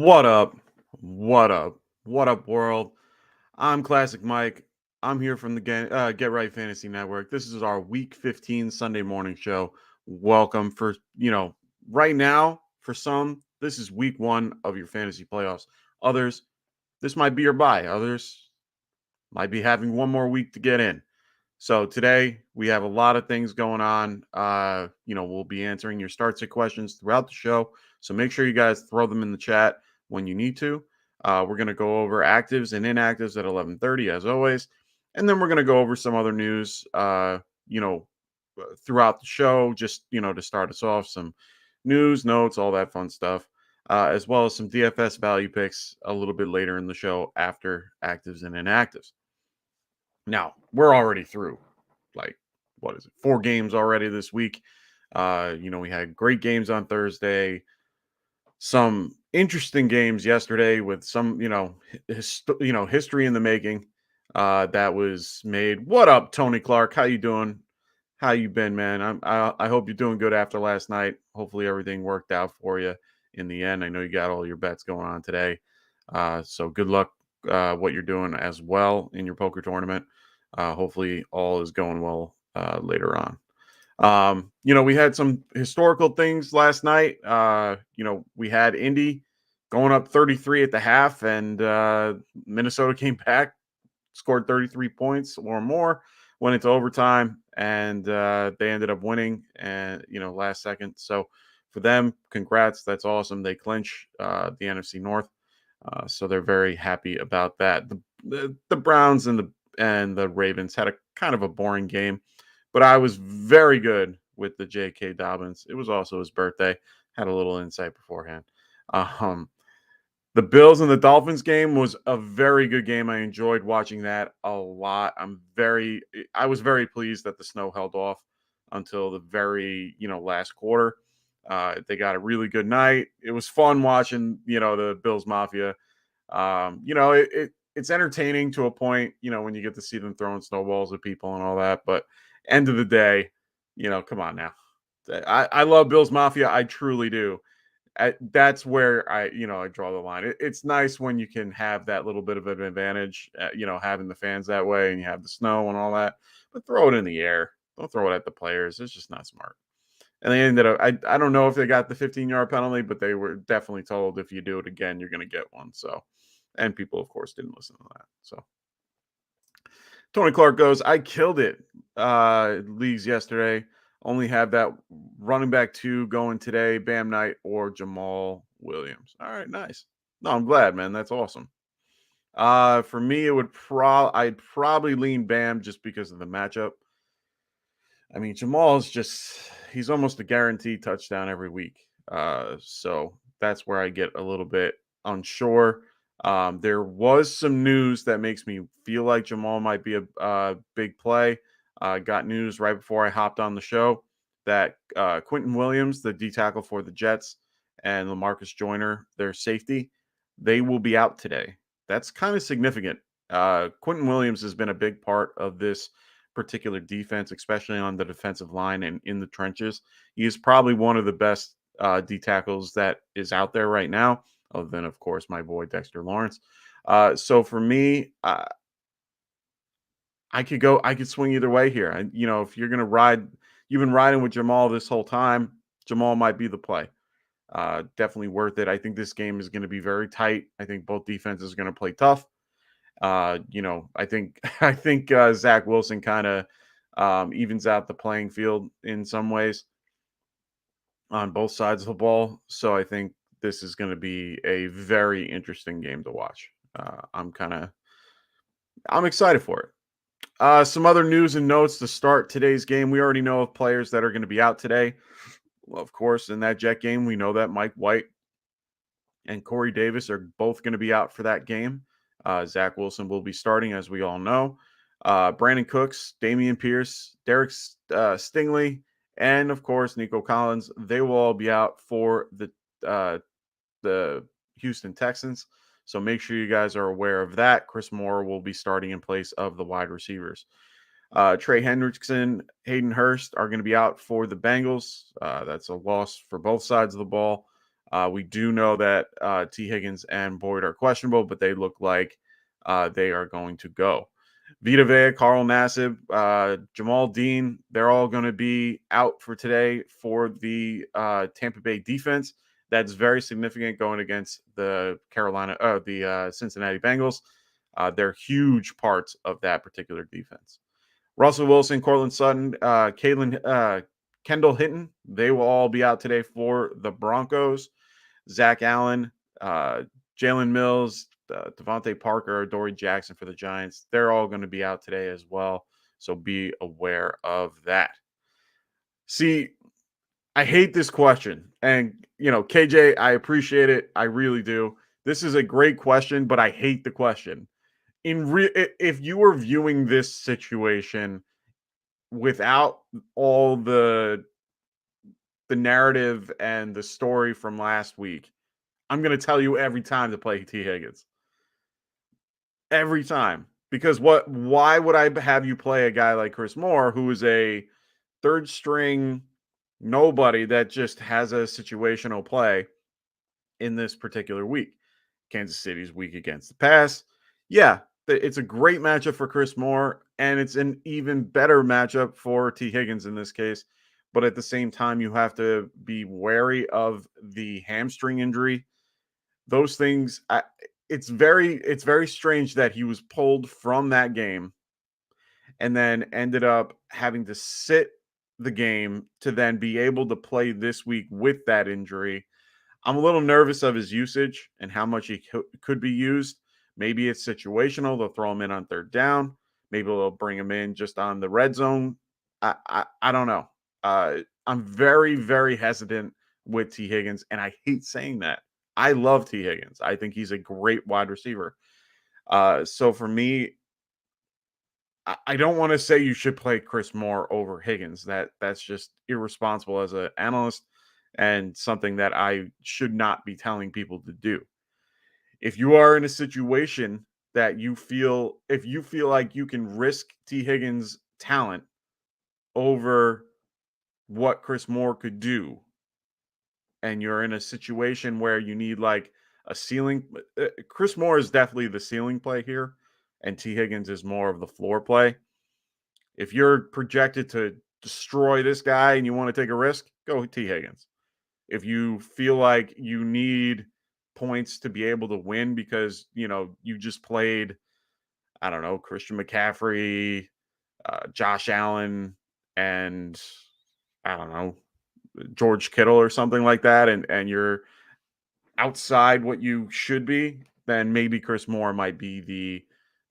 What up? What up? What up, world? I'm Classic Mike. I'm here from the Get Right Fantasy Network. This is our Week 15 Sunday morning show. Welcome for, right now, for some, this is week one of your fantasy playoffs. Others, this might be your bye. Others might be having one more week to get in. So today we have a lot of things going on. We'll be answering your start sit questions throughout the show. So make sure you guys throw them in the chat when you need to. We're going to go over actives and inactives at 11:30 as always, and then we're going to go over some other news. Throughout the show, just to start us off, some news, notes, all that fun stuff, as well as some DFS value picks a little bit later in the show after actives and inactives. Now, we're already through, like, what is it, 4 games already this week. We had great games on Thursday, some interesting games yesterday with some, history in the making that was made. What up, Tony Clark? How you doing? How you been, man? I hope you're doing good after last night. Hopefully everything worked out for you in the end. I know you got all your bets going on today. So good luck what you're doing as well in your poker tournament. Hopefully all is going well later on. We had some historical things last night. We had Indy going up 33 at the half, and Minnesota came back, scored 33 points or more, went into overtime, and they ended up winning and last second. So for them, congrats. That's awesome. They clinch the NFC North. So they're very happy about that. The Browns and the Ravens had a kind of a boring game, but I was very good with the J.K. Dobbins. It was also his birthday. Had a little insight beforehand. The Bills and the Dolphins game was a very good game. I enjoyed watching that a lot. I was very pleased that the snow held off until the very, last quarter. They got a really good night. It was fun watching, the Bills Mafia. It's entertaining to a point, when you get to see them throwing snowballs at people and all that. But end of the day, come on now. I love Bills Mafia. I truly do. That's where I draw the line. It's nice when you can have that little bit of an advantage, having the fans that way and you have the snow and all that. But throw it in the air. Don't throw it at the players. It's just not smart. And they ended up, I don't know if they got the 15-yard penalty, but they were definitely told if you do it again, you're going to get one. So, and people, of course, didn't listen to that. So, Tony Clark goes, I killed it. Leagues yesterday. Only have that running back 2 going today, Bam Knight or Jamal Williams. All right, nice. No, I'm glad, man. That's awesome. For me, I'd probably lean Bam just because of the matchup. I mean, he's almost a guaranteed touchdown every week. So that's where I get a little bit unsure. There was some news that makes me feel like Jamal might be a big play. Got news right before I hopped on the show that Quentin Williams, the D tackle for the Jets, and LaMarcus Joyner, their safety, they will be out today. That's kind of significant. Quentin Williams has been a big part of this particular defense, especially on the defensive line and in the trenches. He is probably one of the best D tackles that is out there right now, other than, of course, my boy Dexter Lawrence. So for me, I could swing either way here. If you're going to ride, you've been riding with Jamal this whole time, Jamal might be the play. Definitely worth it. I think this game is going to be very tight. I think both defenses are going to play tough. I think Zach Wilson kind of evens out the playing field in some ways on both sides of the ball. So I think this is going to be a very interesting game to watch. I'm excited for it. Some other news and notes to start today's game. We already know of players that are going to be out today. Well, of course, in that Jet game, we know that Mike White and Corey Davis are both going to be out for that game. Zach Wilson will be starting, as we all know. Brandon Cooks, Damian Pierce, Derek Stingley, and, of course, Nico Collins. They will all be out for the Houston Texans. So make sure you guys are aware of that. Chris Moore will be starting in place of the wide receivers. Trey Hendrickson, Hayden Hurst are going to be out for the Bengals. That's a loss for both sides of the ball. We do know that T. Higgins and Boyd are questionable, but they look like they are going to go. Vita Vea, Carl Nassib, Jamal Dean, they're all going to be out for today for the Tampa Bay defense. That's very significant going against the Cincinnati Bengals. They're huge parts of that particular defense. Russell Wilson, Cortland Sutton, Kendall Hinton, they will all be out today for the Broncos. Zach Allen, uh, Jalen Mills, Devontae Parker, Dory Jackson for the Giants. They're all going to be out today as well. So be aware of that. See, I hate this question. And, KJ, I appreciate it. I really do. This is a great question, but I hate the question. If you were viewing this situation without all the narrative and the story from last week, I'm going to tell you every time to play T. Higgins. Every time. Because why would I have you play a guy like Chris Moore, who is a third string nobody that just has a situational play in this particular week? Kansas City's weak against the pass. Yeah, it's a great matchup for Chris Moore, and it's an even better matchup for T. Higgins in this case. But at the same time, you have to be wary of the hamstring injury. Those things, it's very strange that he was pulled from that game and then ended up having to sit the game to then be able to play this week with that injury. I'm a little nervous of his usage and how much he could be used. Maybe it's situational. They'll throw him in on third down. Maybe they'll bring him in just on the red zone. I don't know. I'm very, very hesitant with T. Higgins, and I hate saying that. I love T. Higgins. I think he's a great wide receiver. So for me, I don't want to say you should play Chris Moore over Higgins. That's just irresponsible as an analyst and something that I should not be telling people to do. If you are in a situation that if you feel like you can risk T. Higgins' talent over what Chris Moore could do, and you're in a situation where you need like a ceiling, Chris Moore is definitely the ceiling play here, and T. Higgins is more of the floor play. If you're projected to destroy this guy and you want to take a risk, go T. Higgins. If you feel like you need points to be able to win because, you just played, I don't know, Christian McCaffrey, Josh Allen, and I don't know, George Kittle or something like that, and you're outside what you should be, then maybe Chris Moore might be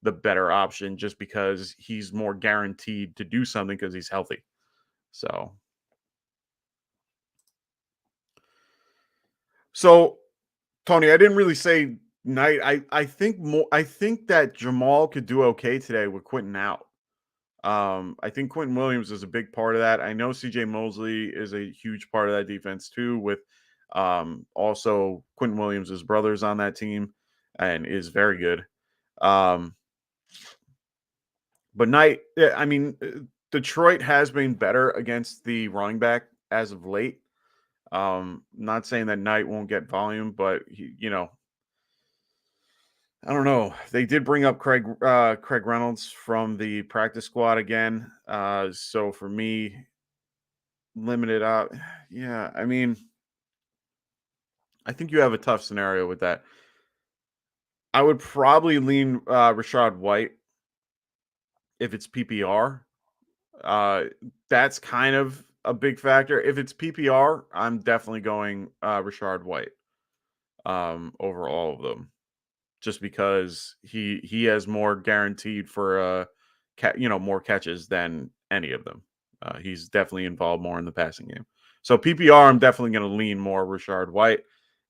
the better option just because he's more guaranteed to do something because he's healthy. So Tony, I didn't really say night. I think that Jamal could do okay today with Quentin out. I think Quentin Williams is a big part of that. I know CJ Mosley is a huge part of that defense too, with also Quentin Williams' brothers on that team and is very good. But I mean, Detroit has been better against the running back as of late. Not saying that Knight won't get volume, but I don't know. They did bring up Craig Reynolds from the practice squad again. So for me, limited out. Yeah, I mean, I think you have a tough scenario with that. I would probably lean Rashad White if it's PPR. That's kind of a big factor. If it's PPR, I'm definitely going Rashad White over all of them, just because he has more guaranteed for more catches than any of them. He's definitely involved more in the passing game. So PPR, I'm definitely going to lean more Rashad White.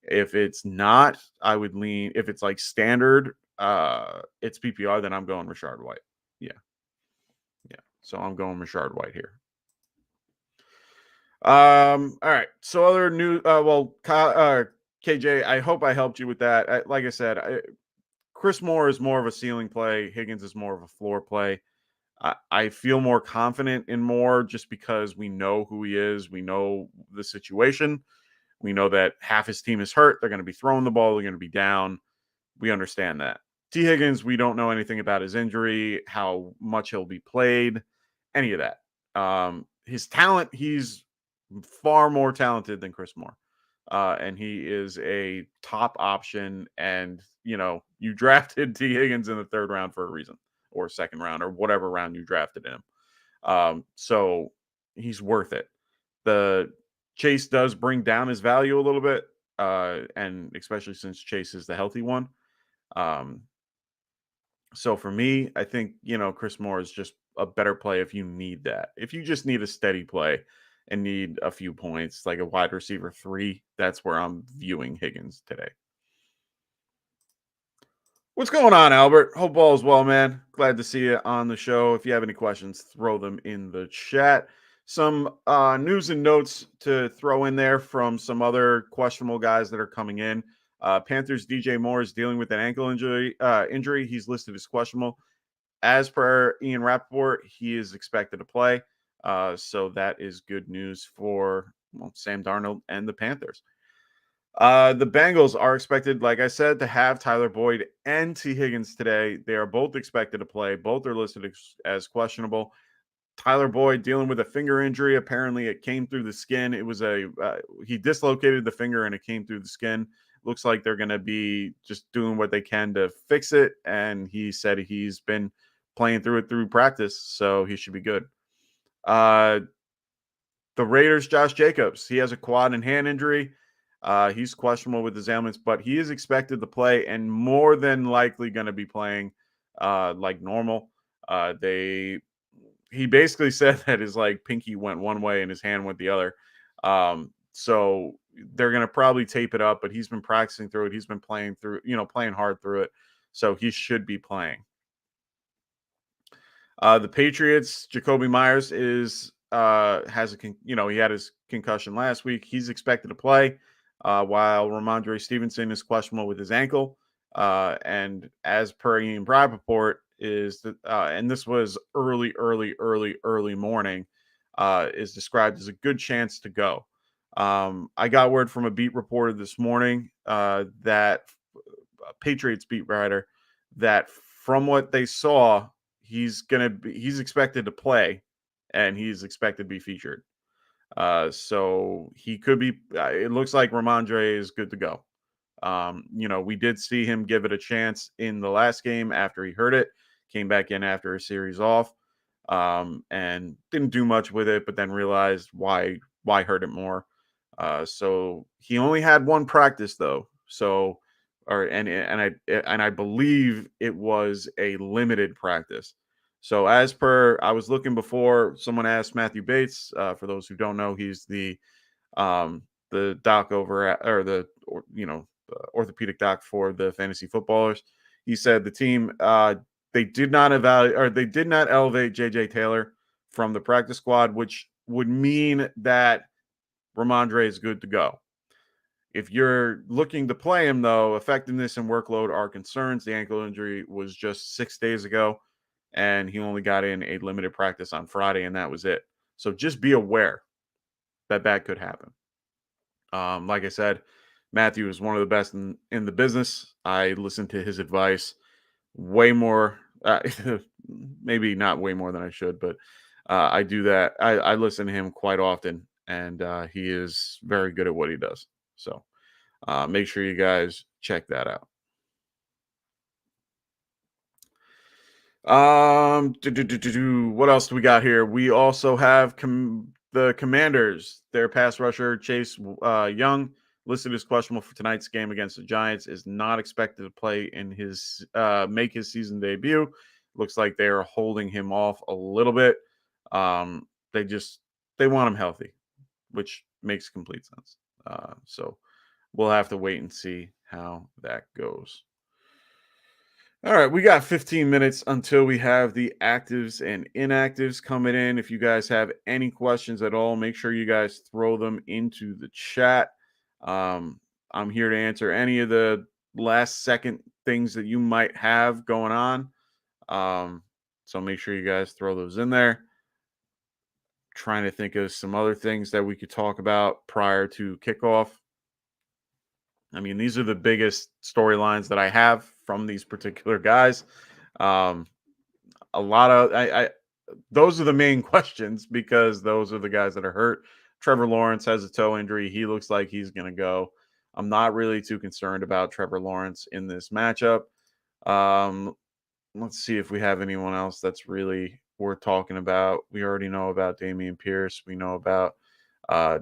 If it's not, I would lean. If it's like standard, it's PPR, then I'm going Rashad White. Yeah. So I'm going Rashad White here. All right. So other news. KJ, I hope I helped you with that. Like I said, Chris Moore is more of a ceiling play. Higgins is more of a floor play. I feel more confident in Moore just because we know who he is. We know the situation. We know that half his team is hurt. They're going to be throwing the ball. They're going to be down. We understand that. T. Higgins, we don't know anything about his injury, how much he'll be played, any of that. His talent, he's far more talented than Chris Moore. And he is a top option. And, you drafted T. Higgins in the third round for a reason, or second round, or whatever round you drafted him. So he's worth it. The Chase does bring down his value a little bit, and especially since Chase is the healthy one. So for me, I think, Chris Moore is just a better play if you need that. If you just need a steady play and need a few points, like a wide receiver 3, that's where I'm viewing Higgins today. What's going on, Albert? Hope all is well, man. Glad to see you on the show. If you have any questions, throw them in the chat. Some news and notes to throw in there from some other questionable guys that are coming in. Panthers DJ Moore is dealing with an ankle injury. He's listed as questionable. As per Ian Rappaport, he is expected to play. So that is good news for Sam Darnold and the Panthers. The Bengals are expected, like I said, to have Tyler Boyd and T. Higgins today. They are both expected to play. Both are listed as questionable. Tyler Boyd dealing with a finger injury. Apparently, it came through the skin. It was he dislocated the finger and it came through the skin. Looks like they're going to be just doing what they can to fix it. And he said he's been playing through it through practice, so he should be good. The Raiders, Josh Jacobs, he has a quad and hand injury. He's questionable with his ailments, but he is expected to play and more than likely going to be playing like normal. He basically said that his pinky went one way and his hand went the other. So they're going to probably tape it up, but he's been practicing through it. He's been playing hard through it. So he should be playing. The Patriots, Jacoby Myers he had his concussion last week. He's expected to play, while Ramondre Stevenson is questionable with his ankle. And as per Ian Rappaport, and this was early morning, is described as a good chance to go. I got word from a beat reporter this morning, that Patriots beat writer, that from what they saw, he's expected to play and he's expected to be featured. So he could be, it looks like Ramondre is good to go. We did see him give it a chance in the last game after he hurt it, came back in after a series off, and didn't do much with it, but then realized why hurt it more. So he only had one practice though. So, and I believe it was a limited practice. So as per, I was looking before, someone asked Matthew Bates, for those who don't know, he's the doc over at, the orthopedic doc for the fantasy footballers. He said the team, they did not elevate JJ Taylor from the practice squad, which would mean that Ramondre is good to go. If you're looking to play him, though, effectiveness and workload are concerns. The ankle injury was just 6 days ago, and he only got in a limited practice on Friday, and that was it. So just be aware that could happen. Like I said, Matthew is one of the best in the business. I listen to his advice way more, maybe not way more than I should, but I do that. I listen to him quite often, and he is very good at what he does. So make sure you guys check that out. What else do we got here? We also have the Commanders. Their pass rusher, Chase Young, listed as questionable for tonight's game against the Giants, is not expected to play in make his season debut. Looks like they are holding him off a little bit. They want him healthy, which makes complete sense. So we'll have to wait and see how that goes. All right, we got 15 minutes until we have the actives and inactives coming in. If you guys have any questions at all, make sure you guys throw them into the chat. I'm here to answer any of the last second things that you might have going on. So make sure you guys throw those in there. Trying to think of some other things that we could talk about prior to kickoff. I mean, these are the biggest storylines that I have from these particular guys. Um, a lot of I those are the main questions because those are the guys that are hurt. Trevor Lawrence has a toe injury. He looks like he's going to go. I'm not really too concerned about Trevor Lawrence in this matchup. Um, let's see if we have anyone else that's really worth talking about. We already know about Damian Pierce. We know about uh,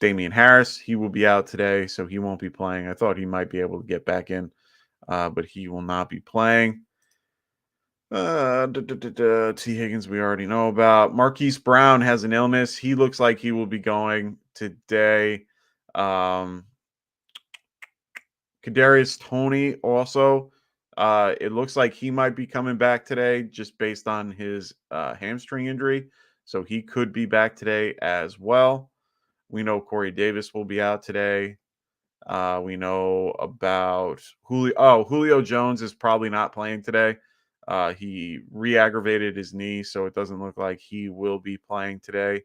Damian Harris. He will be out today, so he won't be playing. I thought he might be able to get back in, but he will not be playing. T. Higgins, we already know about. Marquise Brown has an illness. He looks like he will be going today. Um, Kadarius Toney also. It looks like he might be coming back today, just based on his hamstring injury. So he could be back today as well. We know Corey Davis will be out today. We know about Julio. Oh, Julio Jones is probably not playing today. He re-aggravated his knee, so it doesn't look like he will be playing today.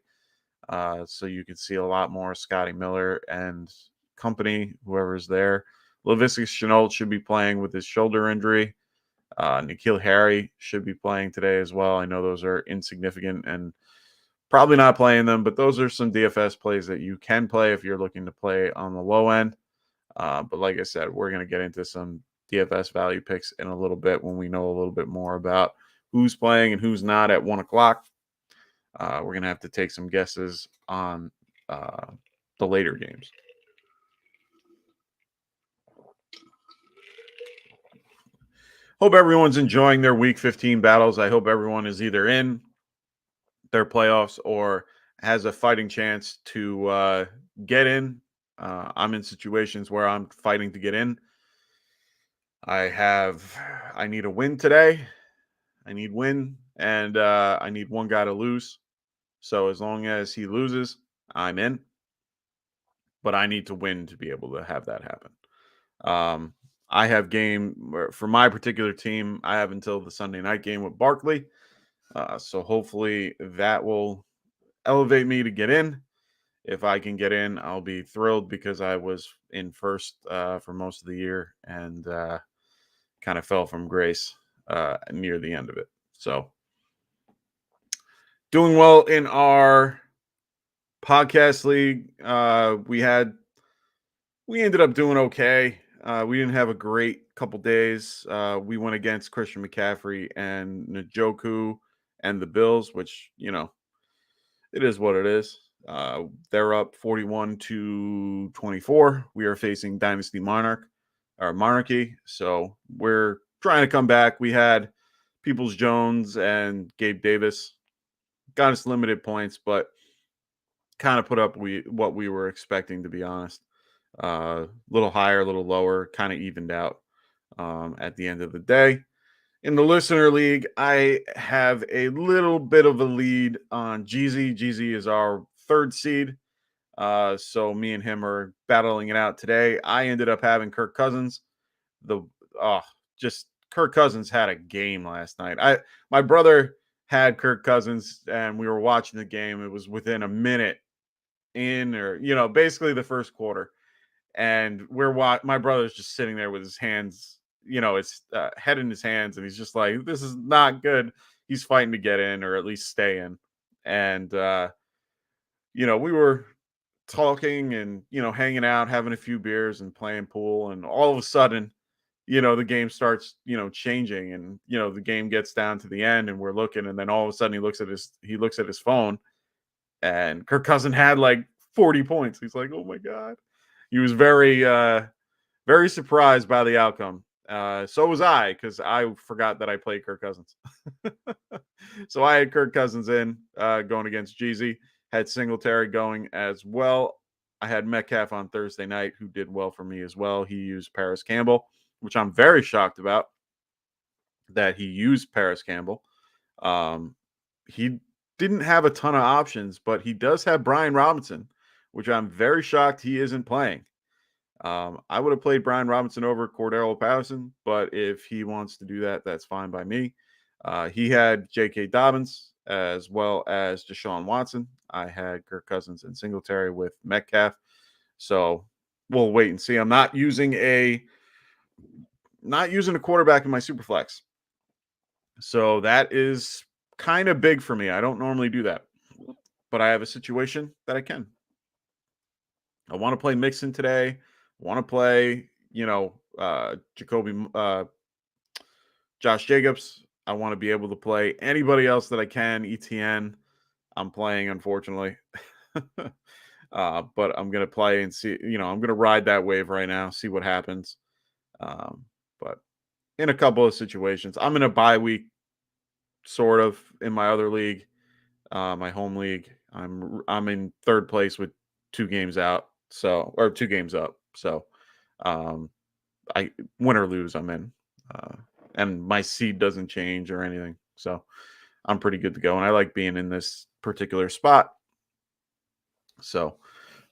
So you can see a lot more Scotty Miller and company, whoever's there. Laviska Shenault should be playing with his shoulder injury. N'Keal Harry should be playing today as well. I know those are insignificant and probably not playing them, but those are some DFS plays that you can play if you're looking to play on the low end. But like I said, we're going to get into some DFS value picks in a little bit when we know a little bit more about who's playing and who's not at 1 o'clock. We're going to have to take some guesses on the later games. Hope everyone's enjoying their week 15 battles. I hope everyone is either in their playoffs or has a fighting chance to get in. I'm in situations where I'm fighting to get in. I need a win today. I need win, and I need one guy to lose. So as long as he loses, I'm in. But I need to win to be able to have that happen. I have game for my particular team. I have until the Sunday night game with Barkley. So hopefully that will elevate me to get in. If I can get in, I'll be thrilled because I was in first for most of the year and kind of fell from grace near the end of it. So doing well in our podcast league. We ended up doing okay. We didn't have a great couple days. We went against Christian McCaffrey and Njoku and the Bills, which, it is what it is. They're up 41-24. We are facing Dynasty Monarchy. So we're trying to come back. We had Peoples Jones and Gabe Davis. Got us limited points, but kind of put up what we were expecting, to be honest. A little higher, a little lower, kind of evened out at the end of the day. In the listener league, I have a little bit of a lead on Jeezy. Jeezy is our third seed. So me and him are battling it out today. I ended up having Kirk Cousins. Just Kirk Cousins had a game last night. My brother had Kirk Cousins and we were watching the game. It was within a minute basically the first quarter. And my brother's just sitting there with his hands, his head in his hands, and he's just like, this is not good. He's fighting to get in or at least stay in. And we were talking and hanging out, having a few beers and playing pool, and all of a sudden, the game starts changing, and the game gets down to the end, and we're looking, and then all of a sudden he looks at his phone, and Kirk Cousins had like 40 points. He's like, oh my god. He was very very surprised by the outcome. So was I, because I forgot that I played Kirk Cousins. So I had Kirk Cousins in going against Jeezy. Had Singletary going as well. I had Metcalf on Thursday night, who did well for me as well. He used Paris Campbell, which I'm very shocked about that he used Paris Campbell. He didn't have a ton of options, but he does have Brian Robinson, which I'm very shocked he isn't playing. I would have played Brian Robinson over Cordero Patterson, but if he wants to do that, that's fine by me. He had J.K. Dobbins as well as Deshaun Watson. I had Kirk Cousins and Singletary with Metcalf. So we'll wait and see. I'm not using a quarterback in my super flex. So that is kind of big for me. I don't normally do that. But I have a situation that I can. I want to play Mixon today. I want to play, Josh Jacobs. I want to be able to play anybody else that I can. ETN, I'm playing, unfortunately. But I'm gonna play and see. I'm gonna ride that wave right now, see what happens. But in a couple of situations, I'm in a bye week, sort of, in my other league, my home league. I'm in third place with 2 games out, or 2 games up. So, um, I win or lose, I'm in, uh, and my seed doesn't change or anything. So I'm pretty good to go, and I like being in this particular spot. So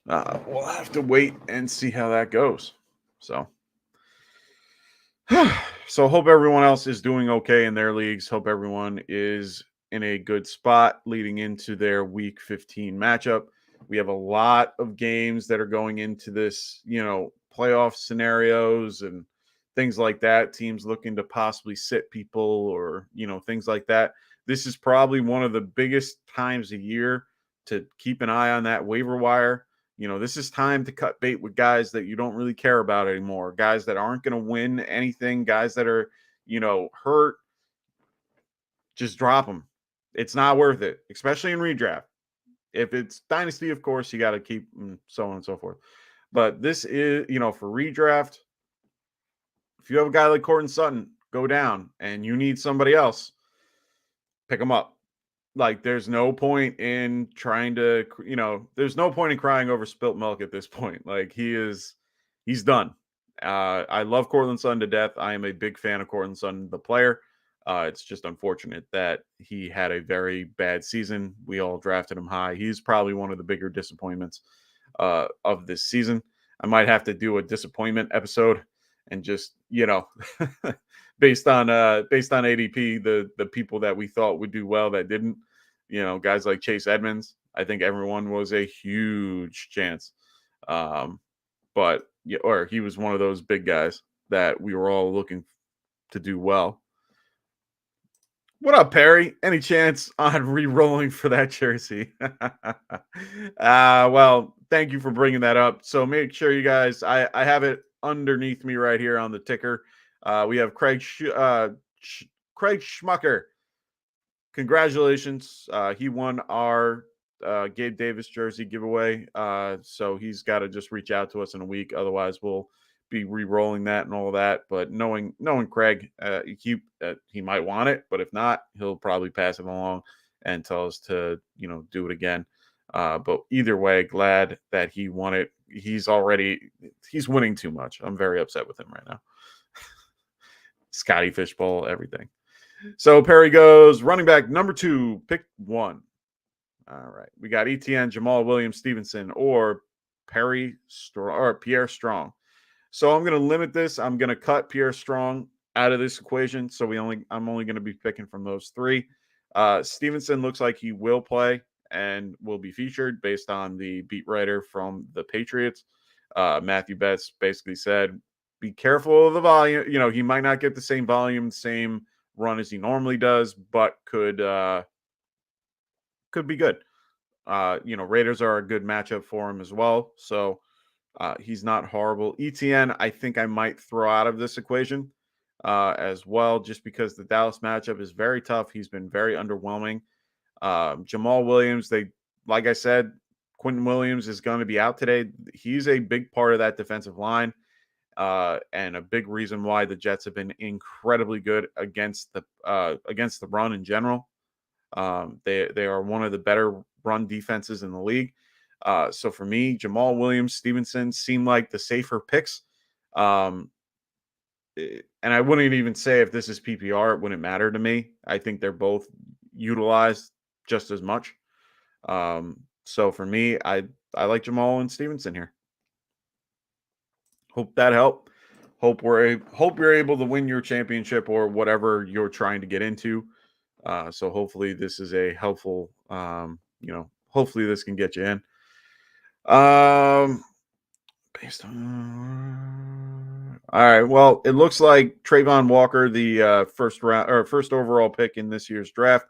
we'll have to wait and see how that goes. So, so hope everyone else is doing okay in their leagues. Hope everyone is in a good spot leading into their week 15 matchup. We have a lot of games that are going into this, playoff scenarios and things like that. Teams looking to possibly sit people or, things like that. This is probably one of the biggest times a year to keep an eye on that waiver wire. This is time to cut bait with guys that you don't really care about anymore, guys that aren't going to win anything, guys that are, hurt. Just drop them. It's not worth it, especially in redraft. If it's dynasty, of course, you got to keep so on and so forth. But this is, for redraft, if you have a guy like Cortland Sutton go down and you need somebody else, pick him up. Like, there's no point in trying to, there's no point in crying over spilt milk at this point. Like, he's done. I love Cortland Sutton to death. I am a big fan of Cortland Sutton, the player. It's just unfortunate that he had a very bad season. We all drafted him high. He's probably one of the bigger disappointments of this season. I might have to do a disappointment episode and just, based on ADP, the people that we thought would do well that didn't, guys like Chase Edmonds. I think everyone was a huge chance. But or he was one of those big guys that we were all looking to do well. What up, Perry? Any chance on re-rolling for that jersey? Well, thank you for bringing that up. So make sure you guys, I have it underneath me right here on the ticker. We have Craig Schmucker. Congratulations. He won our Gabe Davis jersey giveaway. So he's got to just reach out to us in a week. Otherwise, we'll be re-rolling that and all that. But knowing Craig, he might want it, but if not, he'll probably pass it along and tell us to do it again. But either way, glad that he won it. He's winning too much. I'm very upset with him right now. Scotty Fishbowl, everything. So Perry goes running back number 2, pick 1. All right, we got ETN, Jamal Williams, Stevenson, or Pierre Strong. So I'm going to limit this. I'm going to cut Pierre Strong out of this equation. So I'm only going to be picking from those 3. Stevenson looks like he will play and will be featured based on the beat writer from the Patriots. Matthew Betts basically said, be careful of the volume. He might not get the same volume, same run as he normally does, but could be good. Raiders are a good matchup for him as well. So he's not horrible. ETN, I think I might throw out of this equation as well, just because the Dallas matchup is very tough. He's been very underwhelming. Jamal Williams, like I said, Quentin Williams is going to be out today. He's a big part of that defensive line. And a big reason why the Jets have been incredibly good against the run in general. They are one of the better run defenses in the league. So for me, Jamal Williams, Stevenson seem like the safer picks. And I wouldn't even say if this is PPR, it wouldn't matter to me. I think they're both utilized just as much. So for me, I like Jamal and Stevenson here. Hope that helped. Hope you're able to win your championship or whatever you're trying to get into. So hopefully this is a helpful. Hopefully this can get you in. Based on all right. Well, it looks like Trayvon Walker, the first overall pick in this year's draft,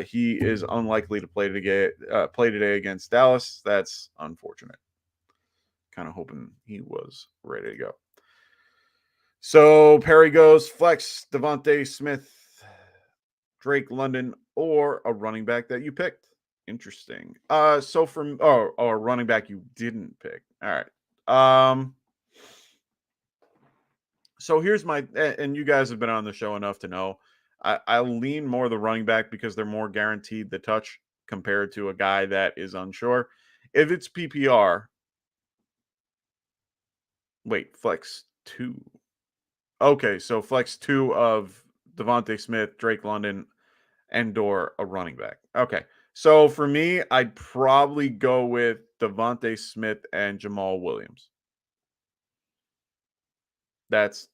he is unlikely to play today against Dallas. That's unfortunate. Kind of hoping he was ready to go. So Perry goes flex Devontae Smith, Drake London, or a running back that you picked. Interesting. So from a running back you didn't pick. All right. So here's and you guys have been on the show enough to know I lean more the running back because they're more guaranteed the touch compared to a guy that is unsure. If it's PPR, wait, flex two. Okay, so flex two of Devontae Smith, Drake London, and/or a running back. Okay, so for me, I'd probably go with Devontae Smith and Jamal Williams. That's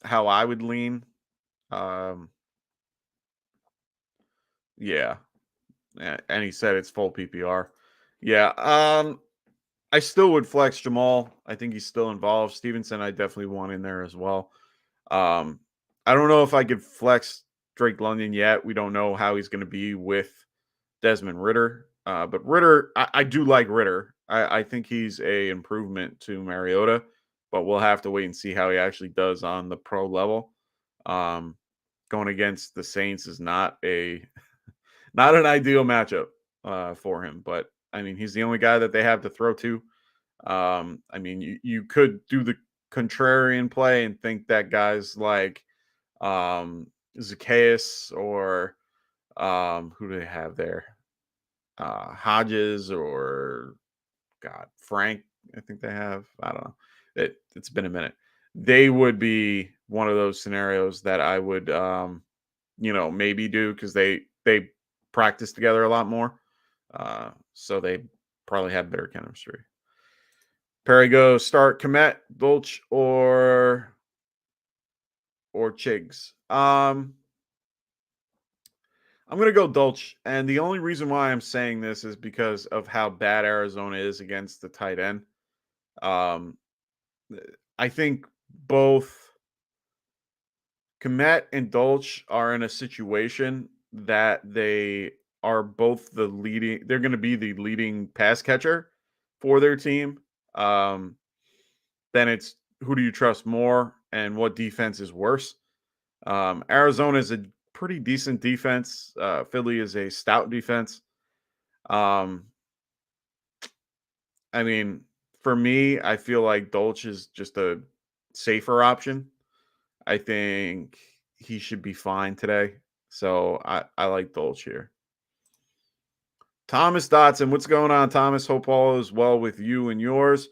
how I would lean. Um, yeah, and he said it's full PPR. Yeah, I still would flex Jamal. I think he's still involved. Stevenson, I definitely want in there as well. Um, I don't know if I could flex Drake London yet. We don't know how he's going to be with Desmond Ritter. But Ritter, I do like Ritter. I think he's a improvement to Mariota, but we'll have to wait and see how he actually does on the pro level. Um, Going against the Saints is not not an ideal matchup for him. But I mean, he's the only guy that they have to throw to. I mean, you could do the contrarian play and think that guys like Zacchaeus or who do they have there? Hodges or God, Frank, I think they have. I don't know. It's been a minute. They would be one of those scenarios that I would maybe do because they practice together a lot more. So they probably have better chemistry. Perry goes start Komet, Dolch, or Chigs. I'm gonna go Dolch, and the only reason why I'm saying this is because of how bad Arizona is against the tight end. Um, I think both Komet and Dolch are in a situation that they are both the leading. They're going to be the leading pass catcher for their team. Um, then it's who do you trust more, and what defense is worse. Arizona is a pretty decent defense. Philly is a stout defense. Um, I mean, for me, I feel like Dolch is just a safer option. I think he should be fine today. So I like Dolch here. Thomas Dotson, what's going on, Thomas? Hope all is well with you and yours.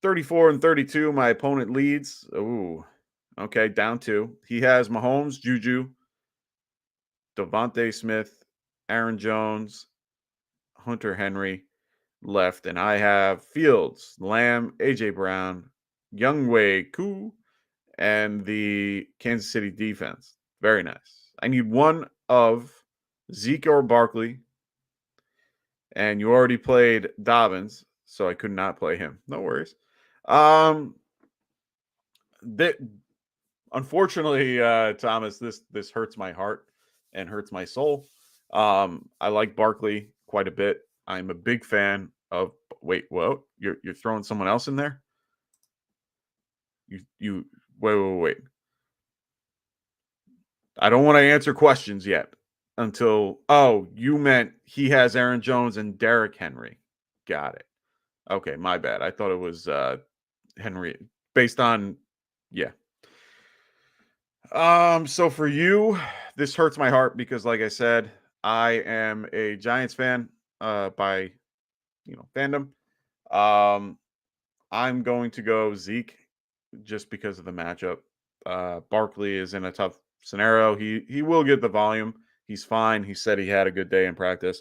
34 and 32. My opponent leads. Ooh, okay, down two. He has Mahomes, Juju, Devontae Smith, Aaron Jones, Hunter Henry left, and I have Fields, Lamb, AJ Brown, Youngway, Koo, and the Kansas City defense. Very nice. I need one of Zeke or Barkley, and you already played Dobbins, so I could not play him. No worries. That unfortunately, Thomas, this hurts my heart and hurts my soul. I like Barkley quite a bit. I'm a big fan of. Wait, whoa! You're throwing someone else in there? You wait. I don't want to answer questions yet until. Oh, you meant he has Aaron Jones and Derrick Henry. Got it. Okay, my bad. I thought it was Henry based on yeah. So for you, this hurts my heart because like I said, I am a Giants fan by fandom. Um I'm going to go Zeke just because of the matchup. Barkley is in a tough scenario. He will get the volume. He's fine. He said he had a good day in practice.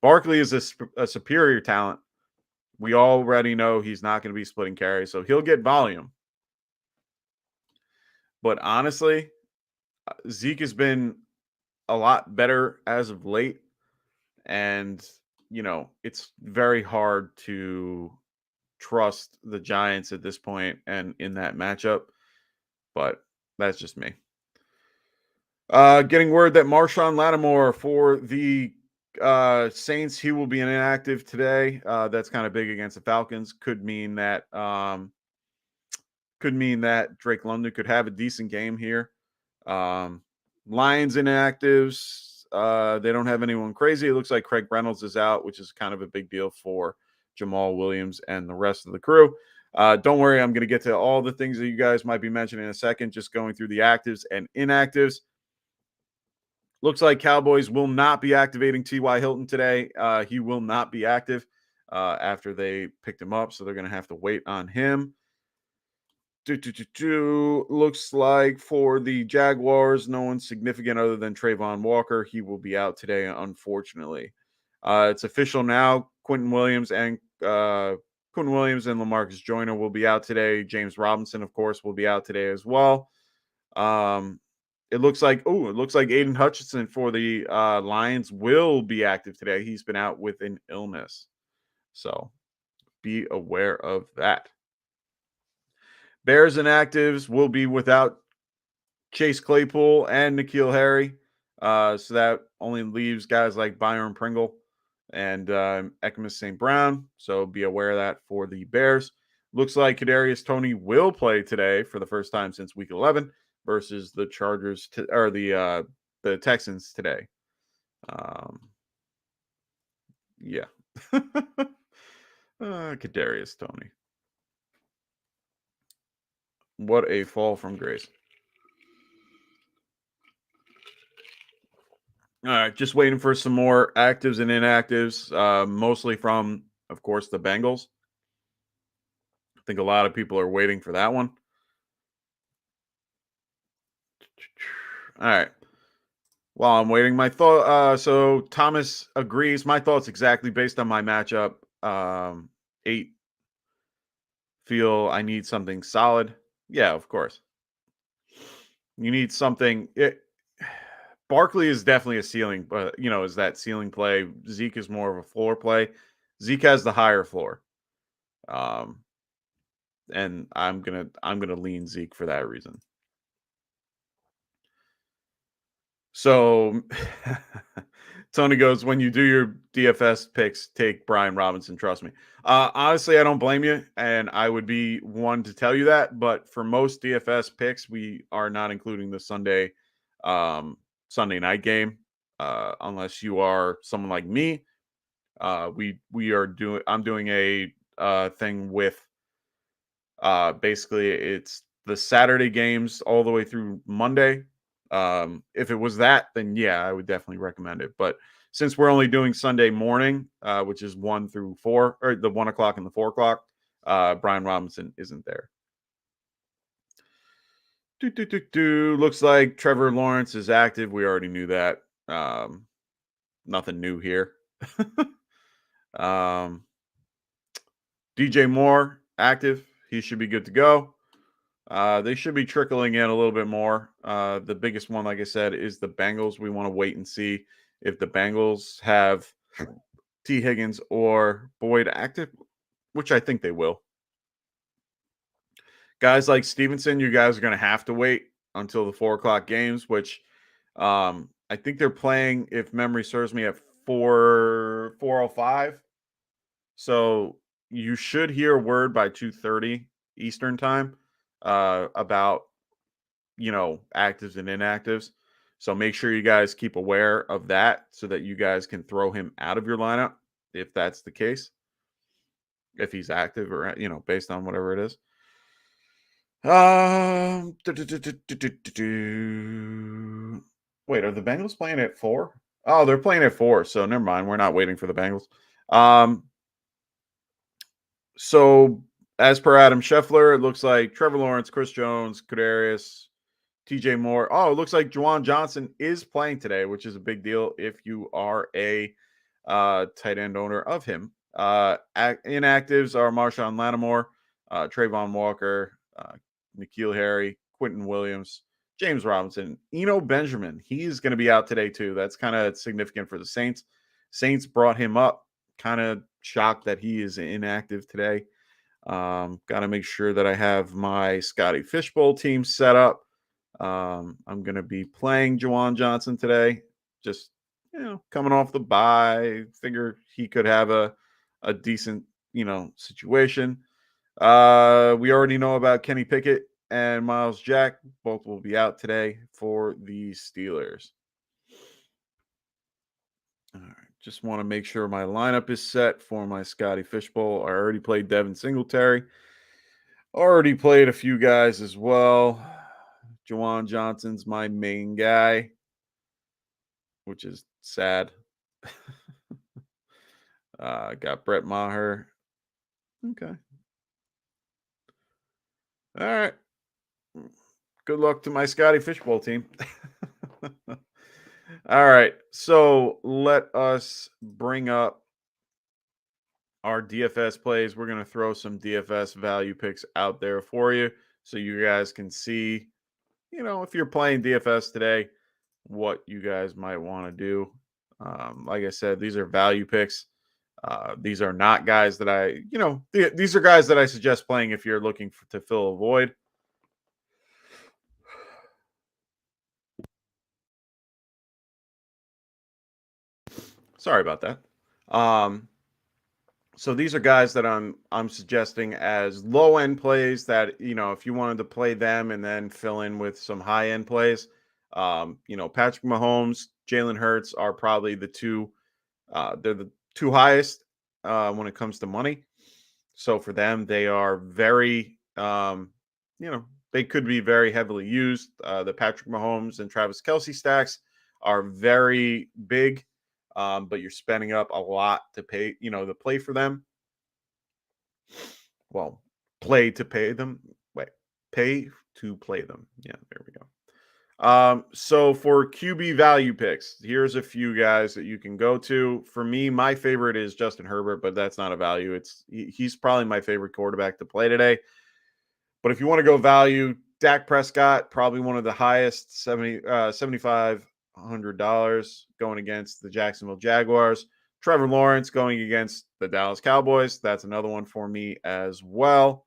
Barkley is a superior talent. We already know he's not going to be splitting carries, so he'll get volume. But honestly, Zeke has been a lot better as of late, and it's very hard to trust the Giants at this point and in that matchup, but that's just me. Getting word that Marshawn Lattimore for the Saints, he will be inactive today. That's kind of big against the Falcons. Could mean that Drake London could have a decent game here. Um, Lions inactives. They don't have anyone crazy. It looks like Craig Reynolds is out, which is kind of a big deal for Jamal Williams and the rest of the crew. Don't worry, I'm going to get to all the things that you guys might be mentioning in a second, just going through the actives and inactives. Looks like Cowboys will not be activating T.Y. Hilton today. He will not be active after they picked him up, so they're going to have to wait on him. Looks like for the Jaguars, no one significant other than Trayvon Walker. He will be out today, unfortunately. It's official now. Quentin Williams and LaMarcus Joyner will be out today. James Robinson, of course, will be out today as well. It looks like Aiden Hutchinson for the Lions will be active today. He's been out with an illness, so be aware of that. Bears inactives will be without Chase Claypool and N'Keal Harry. So that only leaves guys like Byron Pringle and Ekmus St. Brown. So be aware of that for the Bears. Looks like Kadarius Toney will play today for the first time since Week 11 versus the Chargers or the Texans today. Yeah. Kadarius Toney. What a fall from grace. All right, just waiting for some more actives and inactives, mostly from, of course, the Bengals. I think a lot of people are waiting for that one. All right. While I'm waiting, my thought. So Thomas agrees. My thoughts exactly based on my matchup. 8. Feel I need something solid. Yeah, of course. You need something. Barkley is definitely a ceiling, but is that ceiling play. Zeke is more of a floor play. Zeke has the higher floor. And I'm gonna lean Zeke for that reason. So Tony goes, when you do your DFS picks, take Brian Robinson. Trust me. Honestly, I don't blame you, and I would be one to tell you that. But for most DFS picks, we are not including the Sunday night game, unless you are someone like me. We are doing. I'm doing a thing with. Basically, it's the Saturday games all the way through Monday. If it was that, then yeah, I would definitely recommend it. But since we're only doing Sunday morning, which is 1 through 4, or the 1 o'clock and the 4 o'clock, Brian Robinson isn't there. Looks like Trevor Lawrence is active. We already knew that. Nothing new here. DJ Moore active. He should be good to go. They should be trickling in a little bit more. The biggest one, like I said, is the Bengals. We want to wait and see if the Bengals have T. Higgins or Boyd active, which I think they will. Guys like Stevenson, you guys are going to have to wait until the 4 o'clock games, which I think they're playing, if memory serves me, at 4:05. So you should hear a word by 2:30 Eastern time about actives and inactives. So make sure you guys keep aware of that so that you guys can throw him out of your lineup if that's the case. If he's active or based on whatever it is. Wait, are the Bengals playing at 4? Oh, they're playing at 4, so never mind. We're not waiting for the Bengals. So as per Adam Scheffler, it looks like Trevor Lawrence, Chris Jones, Kadarius, TJ Moore. Oh, it looks like Juwan Johnson is playing today, which is a big deal if you are a tight end owner of him. Inactives are Marshawn Lattimore, Trayvon Walker, N'Keal Harry, Quentin Williams, James Robinson, Eno Benjamin. He's going to be out today too. That's kind of significant for the Saints. Saints brought him up. Kind of shocked that he is inactive today. Got to make sure that I have my Scotty Fishbowl team set up. I'm going to be playing Juwan Johnson today. Just, coming off the bye, figure he could have a decent, situation. We already know about Kenny Pickett and Miles Jack. Both will be out today for the Steelers. All right. Just want to make sure my lineup is set for my Scotty Fishbowl. I already played Devin Singletary. Already played a few guys as well. Juwan Johnson's my main guy, which is sad. Got Brett Maher. Okay. All right. Good luck to my Scotty Fishbowl team. All right. So let us bring up our DFS plays. We're going to throw some DFS value picks out there for you so you guys can see, if you're playing DFS today, what you guys might want to do. Like I said, these are value picks. These are not guys that these are guys that I suggest playing if you're looking to fill a void. Sorry about that. So these are guys that I'm suggesting as low end plays that, if you wanted to play them and then fill in with some high end plays, Patrick Mahomes, Jalen Hurts are probably the two. They're the two highest when it comes to money. So for them, they are very, they could be very heavily used. The Patrick Mahomes and Travis Kelce stacks are very big, but you're spending up a lot to pay, to play for them. Well, play to pay them. Wait, pay to play them. Yeah, there we go. So for QB value picks, here's a few guys that you can go to. For me, my favorite is Justin Herbert, but that's not a value. He's probably my favorite quarterback to play today. But if you want to go value, Dak Prescott, probably one of the highest, $7,500 going against the Jacksonville Jaguars. Trevor Lawrence going against the Dallas Cowboys. That's another one for me as well.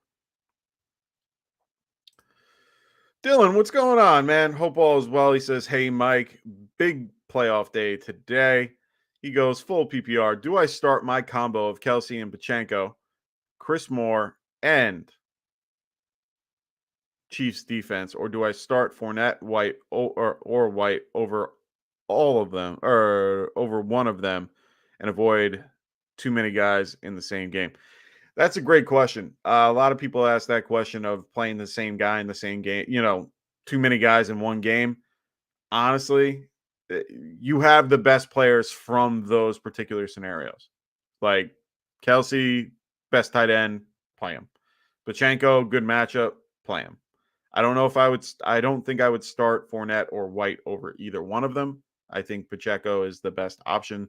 Dylan, what's going on, man? Hope all is well. He says, hey, Mike, big playoff day today. He goes, full PPR. Do I start my combo of Kelce and Pachenko, Chris Moore, and Chiefs defense, or do I start Fournette, White, or White over all of them, or over one of them, and avoid too many guys in the same game? That's a great question. A lot of people ask that question of playing the same guy in the same game, too many guys in one game. Honestly, you have the best players from those particular scenarios. Like Kelsey, best tight end, play him. Pachenko, good matchup, play him. I don't think I would start Fournette or White over either one of them. I think Pacheco is the best option.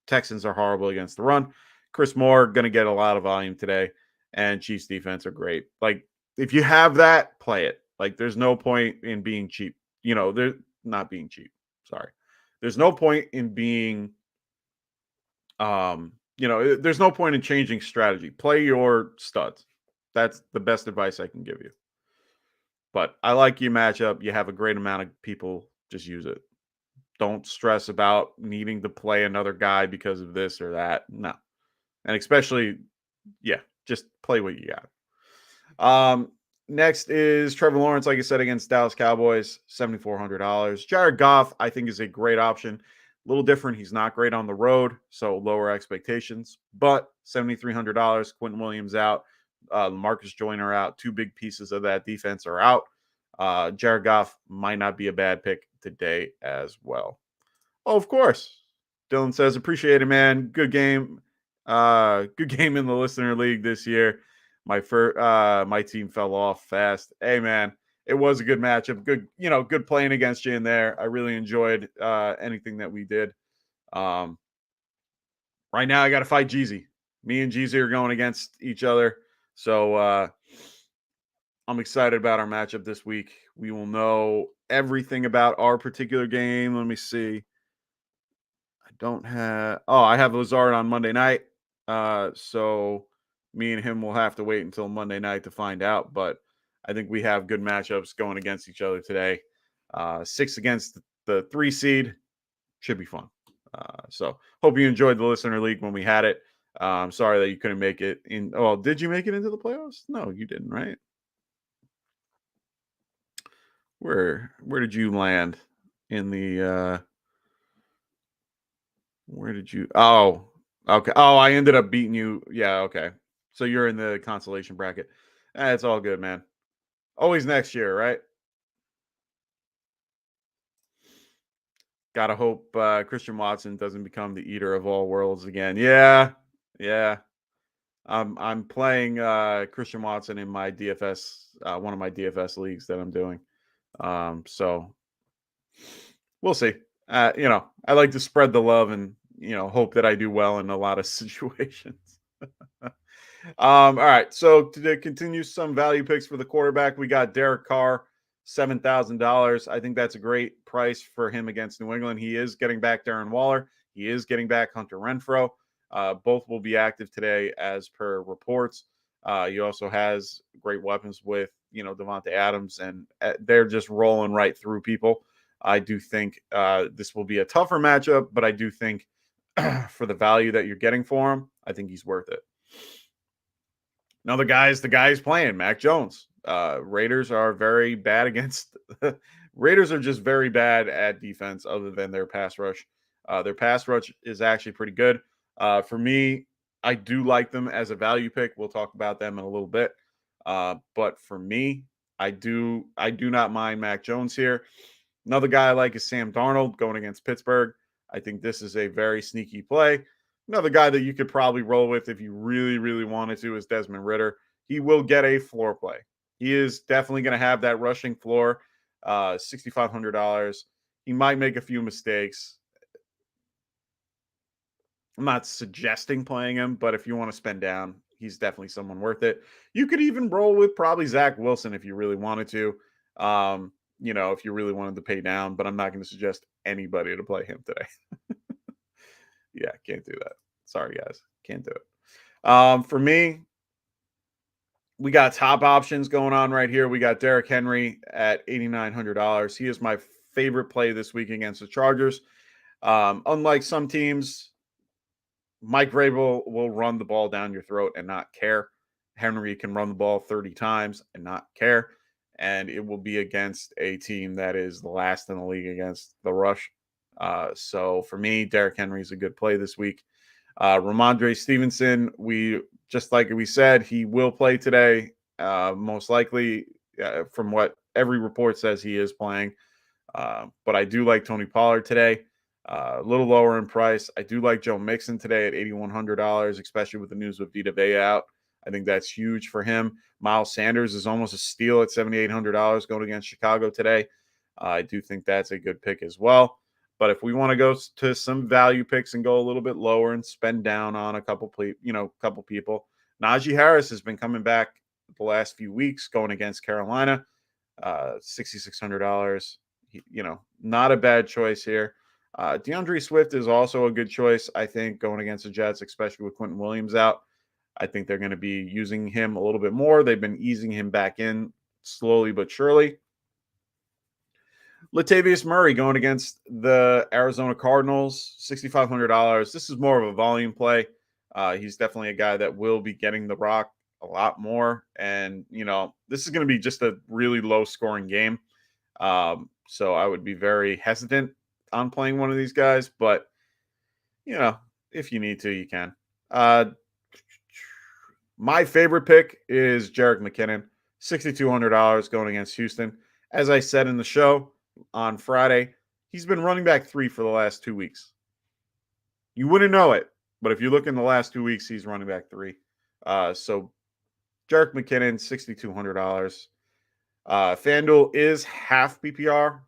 Texans are horrible against the run. Chris Moore going to get a lot of volume today, and Chiefs defense are great. Like if you have that, play it. Like there's no point in being cheap. They're not being cheap. Sorry. There's no point in being there's no point in changing strategy. Play your studs. That's the best advice I can give you. But I like your matchup. You have a great amount of people. Just use it. Don't stress about needing to play another guy because of this or that. No. And especially, just play what you got. Next is Trevor Lawrence, like I said, against Dallas Cowboys, $7,400. Jared Goff, I think, is a great option. A little different. He's not great on the road, so lower expectations. But $7,300. Quentin Williams out. Marcus Joyner out. Two big pieces of that defense are out. Jared Goff might not be a bad pick today as well. Oh, of course. Dylan says, appreciate it, man. Good game. Good game in the listener league this year. My team fell off fast. Hey, man, it was a good matchup. Good playing against you in there. I really enjoyed anything that we did. Right now, I got to fight Jeezy. Me and Jeezy are going against each other. So I'm excited about our matchup this week. We will know everything about our particular game. Let me see. I have Lazard on Monday night. So Me and him will have to wait until Monday night to find out. But I think we have good matchups going against each other today. 6 against the 3 seed should be fun. So hope you enjoyed the listener league when we had it. I'm sorry that you couldn't make it in. Oh, did you make it into the playoffs? No, you didn't, right? Where did you land in the where did you Oh, okay. Oh, I ended up beating you. Yeah, okay. So you're in the consolation bracket. It's all good, man. Always next year, right? Gotta hope Christian Watson doesn't become the eater of all worlds again. Yeah. Yeah. I'm playing Christian Watson in my DFS, one of my DFS leagues that I'm doing. So we'll see. I like to spread the love and hope that I do well in a lot of situations. All right. So to continue some value picks for the quarterback, we got Derek Carr, $7,000. I think that's a great price for him against New England. He is getting back Darren Waller. He is getting back Hunter Renfro. Both will be active today, as per reports. He also has great weapons with Devontae Adams, and they're just rolling right through people. I do think this will be a tougher matchup, but I do think for the value that you're getting for him, I think he's worth it. Now the guy is playing Mac Jones. Raiders are very bad against. Raiders are just very bad at defense, other than their pass rush. Their pass rush is actually pretty good. For me, I do like them as a value pick. We'll talk about them in a little bit. But for me, I do not mind Mac Jones here. Another guy I like is Sam Darnold going against Pittsburgh. I think this is a very sneaky play. Another guy that you could probably roll with if you really, really wanted to is Desmond Ridder. He will get a floor play. He is definitely going to have that rushing floor, $6,500. He might make a few mistakes. I'm not suggesting playing him, but if you want to spend down, he's definitely someone worth it. You could even roll with probably Zach Wilson if you really wanted to. If you really wanted to pay down, but I'm not going to suggest anybody to play him today. Yeah, can't do that. Sorry, guys. Can't do it. For me, we got top options going on right here. We got Derrick Henry at $8,900. He is my favorite play this week against the Chargers. Unlike some teams, Mike Vrabel will run the ball down your throat and not care. Henry can run the ball 30 times and not care. And it will be against a team that is the last in the league against the rush. So for me, Derrick Henry is a good play this week. Ramondre Stevenson, just like we said, he will play today. Most likely, from what every report says, he is playing. But I do like Tony Pollard today. A little lower in price. I do like Joe Mixon today at $8,100, especially with the news of Vita Vea out. I think that's huge for him. Miles Sanders is almost a steal at $7,800 going against Chicago today. I do think that's a good pick as well. But if we want to go to some value picks and go a little bit lower and spend down on a couple people, Najee Harris has been coming back the last few weeks going against Carolina. $6,600. Not a bad choice here. DeAndre Swift is also a good choice, I think, going against the Jets, especially with Quentin Williams out. I think they're going to be using him a little bit more. They've been easing him back in slowly but surely. Latavius Murray going against the Arizona Cardinals, $6,500. This is more of a volume play. He's definitely a guy that will be getting the rock a lot more. And, this is going to be just a really low scoring game. So I would be very hesitant on playing one of these guys. But, if you need to, you can. My favorite pick is Jerick McKinnon, $6,200 going against Houston. As I said in the show on Friday, he's been running back 3 for the last 2 weeks. You wouldn't know it, but if you look in the last 2 weeks, he's running back 3. So Jerick McKinnon, $6,200. FanDuel is half PPR,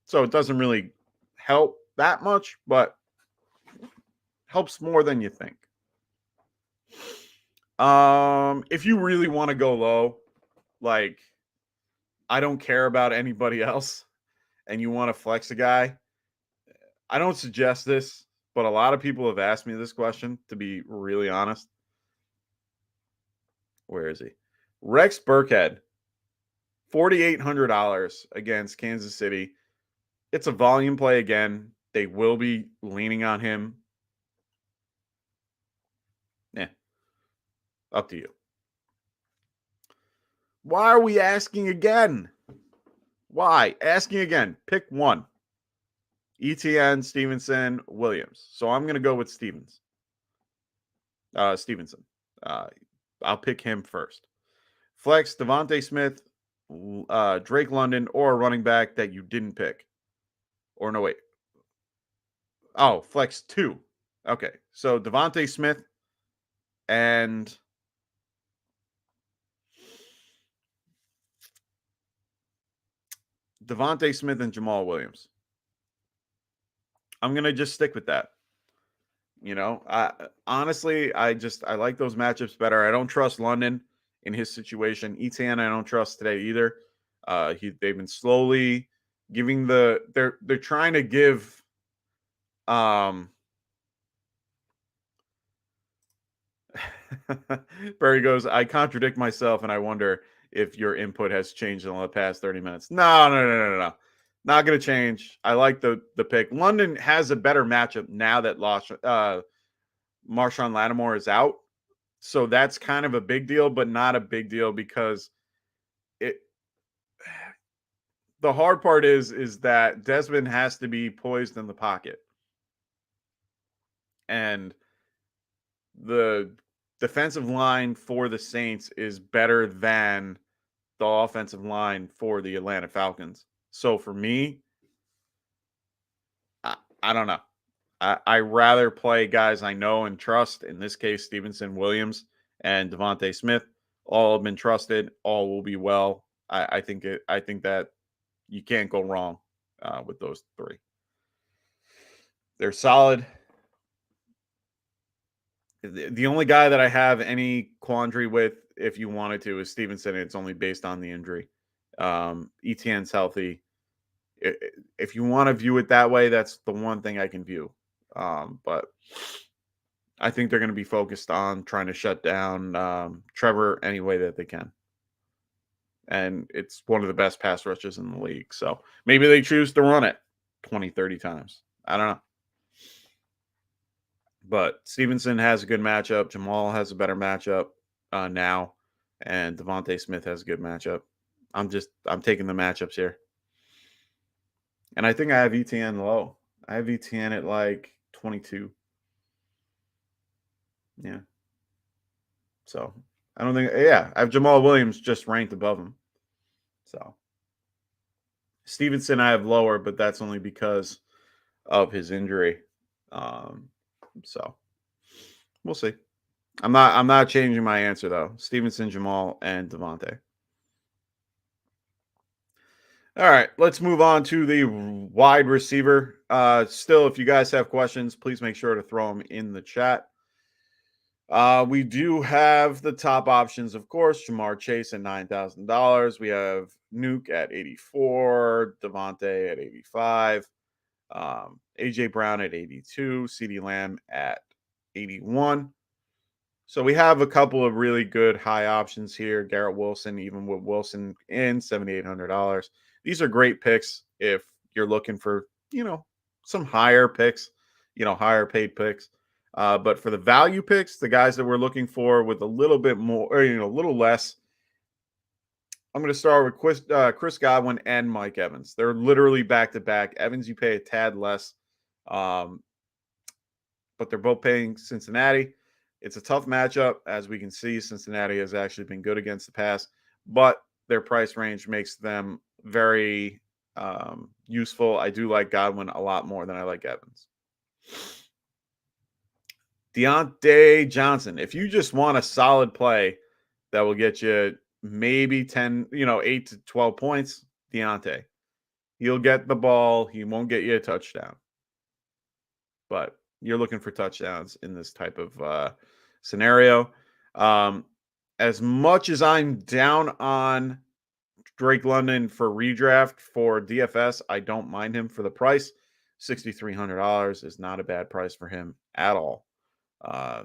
so it doesn't really help that much, but helps more than you think. If you really want to go low, like I don't care about anybody else, and you want to flex a guy, I don't suggest this, but a lot of people have asked me this question, to be really honest. Where is he? Rex Burkhead, $4,800 against Kansas City. It's a volume play again. They will be leaning on him. Yeah, up to you. Why are we asking again? Why? Asking again. Pick one. ETN, Stevenson, Williams. So I'm going to go with Stevenson. I'll pick him first. Flex, Devontae Smith, Drake London, or a running back that you didn't pick. Or no, wait. Oh, flex 2. Okay. So Devontae Smith and Jamal Williams. I'm going to just stick with that. You know, honestly, I like those matchups better. I don't trust London in his situation. ETN, I don't trust today either. They've been slowly giving they're trying to give Barry goes, I contradict myself and I wonder if your input has changed in the past 30 minutes. No. Not going to change. I like the pick. London has a better matchup now that Marshawn Lattimore is out. So that's kind of a big deal, but not a big deal because the hard part is that Desmond has to be poised in the pocket. And the defensive line for the Saints is better than the offensive line for the Atlanta Falcons. So for me, I don't know. I rather play guys I know and trust. In this case, Stevenson, Williams, and Devontae Smith. All have been trusted. All will be well. I think that you can't go wrong with those three. They're solid. The only guy that I have any quandary with, if you wanted to, is Stevenson. It's only based on the injury. ETN's healthy. If you want to view it that way, that's the one thing I can view. But I think they're going to be focused on trying to shut down Trevor any way that they can. And it's one of the best pass rushes in the league. So maybe they choose to run it 20, 30 times. I don't know. But Stevenson has a good matchup. Jamal has a better matchup now. And Devontae Smith has a good matchup. I'm taking the matchups here. And I think I have ETN low. I have ETN at like 22. Yeah. So I don't think, I have Jamal Williams just ranked above him. So Stevenson I have lower, but that's only because of his injury. So we'll see. I'm not changing my answer though. Stevenson, Jamal, and Devontae. All right, let's move on to the wide receiver. Still, if you guys have questions, please make sure to throw them in the chat. We do have the top options, of course. Jamar Chase at $9,000. We have Nuke at 84, Devontae at 85, AJ Brown at 82, CeeDee Lamb at 81. So we have a couple of really good high options here. Garrett Wilson, even with Wilson in $7,800. These are great picks if you're looking for, some higher picks, higher paid picks. But for the value picks, the guys that we're looking for with a little bit more, or, a little less, I'm going to start with Chris Godwin and Mike Evans. They're literally back to back. Evans, you pay a tad less, but they're both paying Cincinnati. It's a tough matchup. As we can see, Cincinnati has actually been good against the pass, but their price range makes them very useful. I do like Godwin a lot more than I like Evans. Deontay Johnson. If you just want a solid play that will get you maybe 10, 8 to 12 points, Deontay. He'll get the ball. He won't get you a touchdown. But you're looking for touchdowns in this type of scenario. As much as I'm down on Drake London for redraft for DFS, I don't mind him for the price. $6,300 is not a bad price for him at all.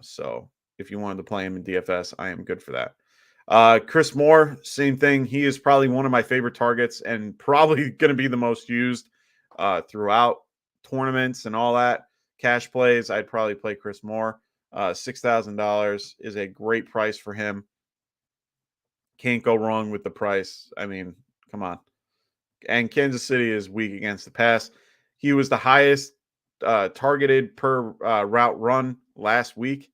So if you wanted to play him in DFS, I am good for that. Chris Moore, same thing. He is probably one of my favorite targets and probably going to be the most used throughout tournaments and all that. Cash plays, I'd probably play Chris Moore. $6,000 is a great price for him. Can't go wrong with the price. I mean, come on. And Kansas City is weak against the pass. He was the highest targeted per route run last week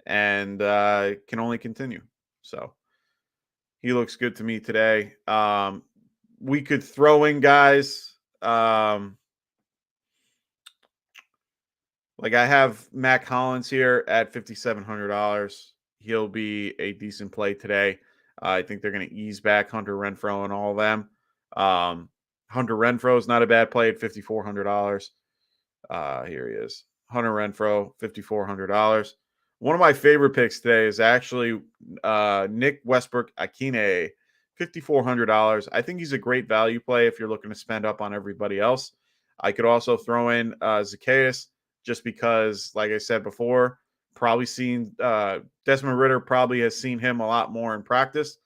and can only continue. So he looks good to me today. We could throw in guys. Like I have Mac Hollins here at $5,700. He'll be a decent play today. I think they're going to ease back Hunter Renfrow and all of them. Hunter Renfrow is not a bad play at $5,400. Here he is. Hunter Renfrow, $5,400. One of my favorite picks today is actually Nick Westbrook-Akine, $5,400. I think he's a great value play if you're looking to spend up on everybody else. I could also throw in Zacchaeus just because, like I said before, probably seen Desmond Ridder probably has seen him a lot more in practice.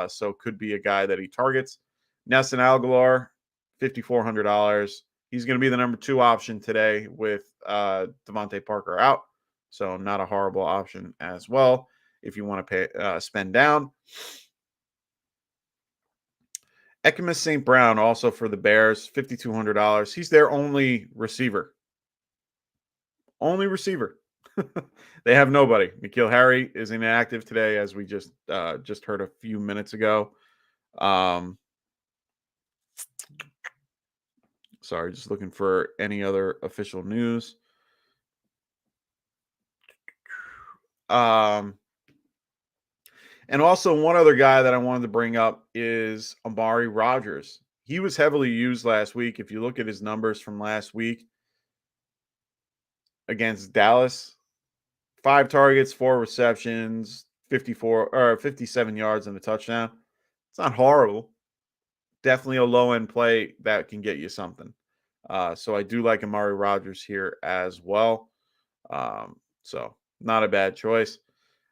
So could be a guy that he targets. Nelson Aguilar, $5,400. He's going to be the number 2 option today with Devontae Parker out. So not a horrible option as well if you want to pay spend down. Ekimus St. Brown also for the Bears, $5,200. He's their only receiver. Only receiver. They have nobody. N'Keal Harry is inactive today, as we just heard a few minutes ago. Sorry, just looking for any other official news. And also one other guy that I wanted to bring up is Amari Rodgers. He was heavily used last week. If you look at his numbers from last week against Dallas, 5 targets, 4 receptions, 57 yards and a touchdown. It's not horrible. Definitely a low end play that can get you something. So I do like Amari Rodgers here as well. So not a bad choice.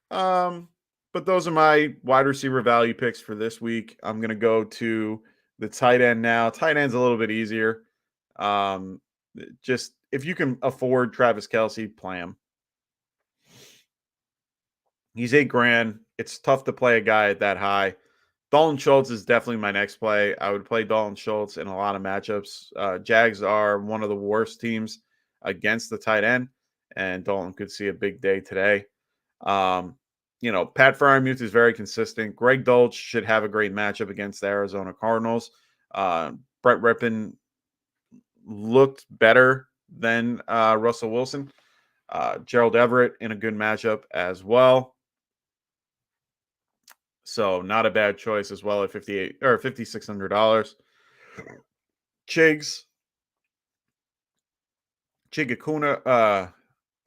But those are my wide receiver value picks for this week. I'm going to go to the tight end now. Tight end's a little bit easier. Just if you can afford Travis Kelce, play him. He's $8,000. It's tough to play a guy at that high. Dalton Schultz is definitely my next play. I would play Dalton Schultz in a lot of matchups. Jags are one of the worst teams against the tight end, and Dalton could see a big day today. Pat Freiermuth is very consistent. Greg Dulcich should have a great matchup against the Arizona Cardinals. Brett Rippon looked better than Russell Wilson. Gerald Everett in a good matchup as well. So not a bad choice as well at $5,600. Chigakuna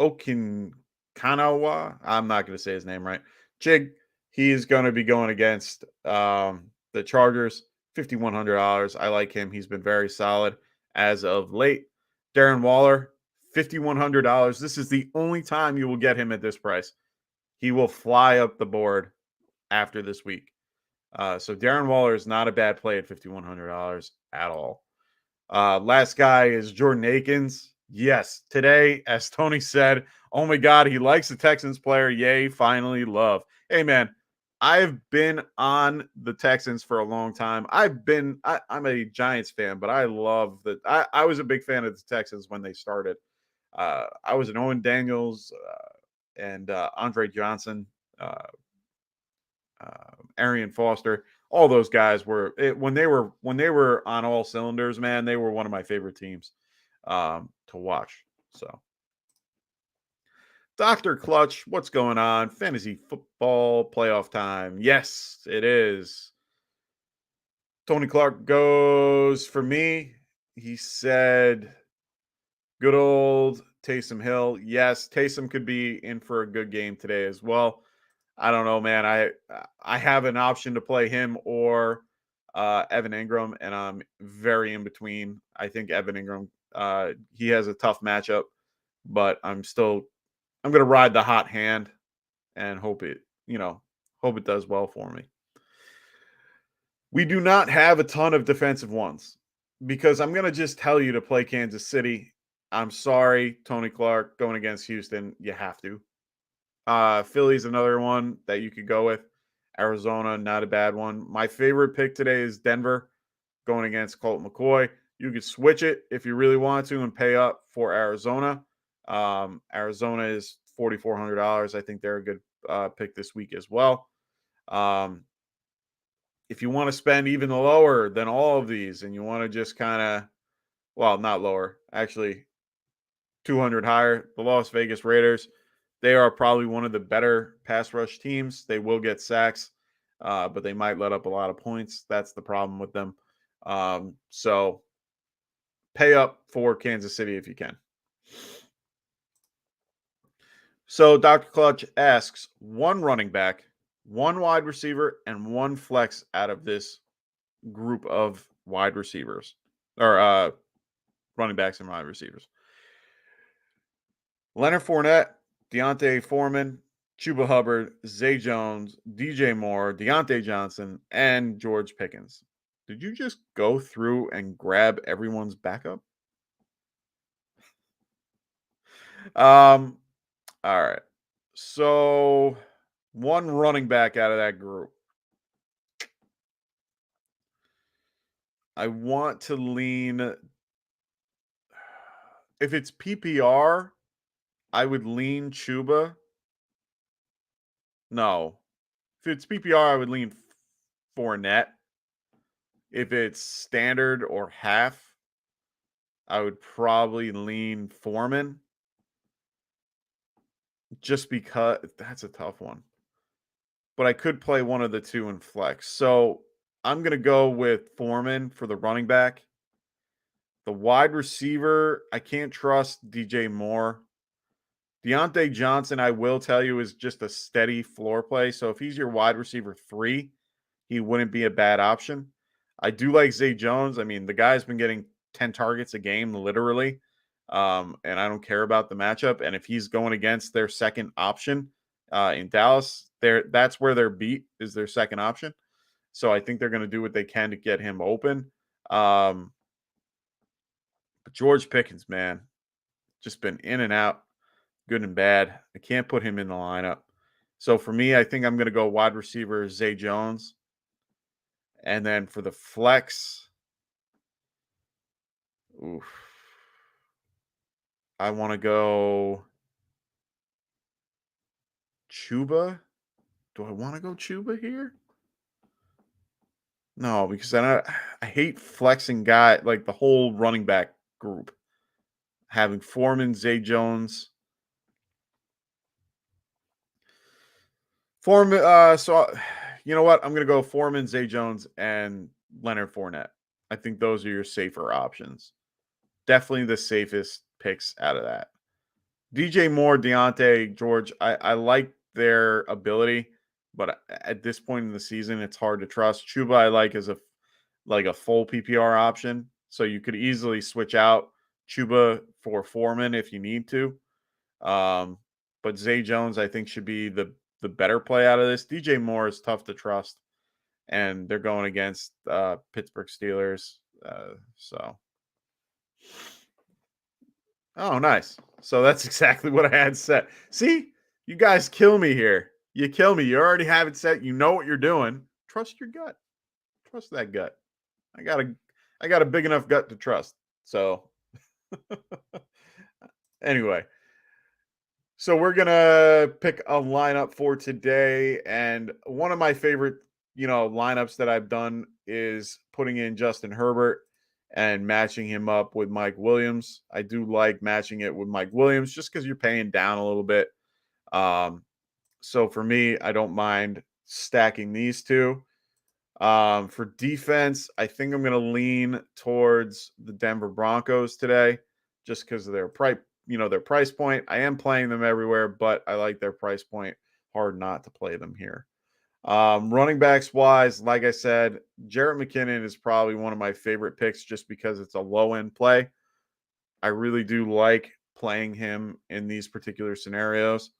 Okinkanawa. I'm not going to say his name right. Chig, he's going to be going against the Chargers, $5,100. I like him. He's been very solid as of late. Darren Waller, $5,100. This is the only time you will get him at this price. He will fly up the board after this week. So Darren Waller is not a bad play at $5,100 at all. Last guy is Jordan Akins. Yes, today, as Tony said, oh my God, he likes the Texans player. Yay, finally, love. Hey, man, I've been on the Texans for a long time. I'm a Giants fan, but I love that. I was a big fan of the Texans when they started. I was an Owen Daniels and Andre Johnson, Arian Foster. All those guys were when they were on all cylinders, man. They were one of my favorite teams to watch. So, Dr. Clutch, what's going on? Fantasy football playoff time. Yes, it is. Tony Clark goes for me. He said, good old Taysom Hill. Yes, Taysom could be in for a good game today as well. I don't know, man. I have an option to play him or Evan Ingram, and I'm very in between. I think Evan Ingram, he has a tough matchup, but I'm going to ride the hot hand and hope Hope it does well for me. We do not have a ton of defensive ones because I'm going to just tell you to play Kansas City. I'm sorry, Tony Clark going against Houston. You have to. Philly's another one that you could go with. Arizona, not a bad one. My favorite pick today is Denver going against Colt McCoy. You could switch it if you really want to and pay up for Arizona. Arizona is $4,400. I think they're a good pick this week as well. If you want to spend even lower than all of these and you want to just kind of, well, not lower, actually 200 higher, the Las Vegas Raiders, they are probably one of the better pass rush teams. They will get sacks, but they might let up a lot of points. That's the problem with them. So pay up for Kansas City if you can. So Dr. Clutch asks, one running back, one wide receiver, and one flex out of this group of wide receivers or running backs and wide receivers. Leonard Fournette, Deontay Foreman, Chuba Hubbard, Zay Jones, DJ Moore, Deontay Johnson, and George Pickens. Did you just go through and grab everyone's backup? All right. So one running back out of that group. I want to lean. If it's PPR, I would lean Chuba. No. If it's PPR, I would lean Fournette. If it's standard or half, I would probably lean Foreman. Just because that's a tough one. But I could play one of the two in flex. So I'm going to go with Foreman for the running back. The wide receiver, I can't trust DJ Moore. Deontay Johnson, I will tell you, is just a steady floor play. So if he's your wide receiver 3, he wouldn't be a bad option. I do like Zay Jones. I mean, the guy's been getting 10 targets a game, literally. And I don't care about the matchup. And if he's going against their second option in Dallas, that's where they're beat is their second option. So I think they're going to do what they can to get him open. But George Pickens, man, just been in and out, good and bad. I can't put him in the lineup. So for me, I think I'm going to go wide receiver Zay Jones. And then for the flex, I want to go Chuba. Do I want to go Chuba here? No, because I hate flexing like the whole running back group. Having Foreman, Zay Jones. Foreman, so you know what? I'm gonna go Foreman, Zay Jones, and Leonard Fournette. I think those are your safer options. Definitely the safest picks out of that. DJ Moore, Deontay, George, I like their ability, but at this point in the season, it's hard to trust. Chuba, I like as a full PPR option, so you could easily switch out Chuba for Foreman if you need to. But Zay Jones, I think, should be the better play out of this. DJ Moore is tough to trust, and they're going against Pittsburgh Steelers. So, oh, nice. So that's exactly what I had set. See, you guys kill me here. You kill me. You already have it set. You know what you're doing. Trust your gut. Trust that gut. I got a big enough gut to trust. So, anyway. So we're gonna pick a lineup for today, and one of my favorite, lineups that I've done is putting in Justin Herbert and matching him up with Mike Williams. I do like matching it with Mike Williams just because you're paying down a little bit. So for me, I don't mind stacking these two. For defense, I think I'm going to lean towards the Denver Broncos today, just because of their price point. I am playing them everywhere, but I like their price point. Hard not to play them here. Running backs wise, like I said, Jarrett McKinnon is probably one of my favorite picks just because it's a low end play. I really do like playing him in these particular scenarios.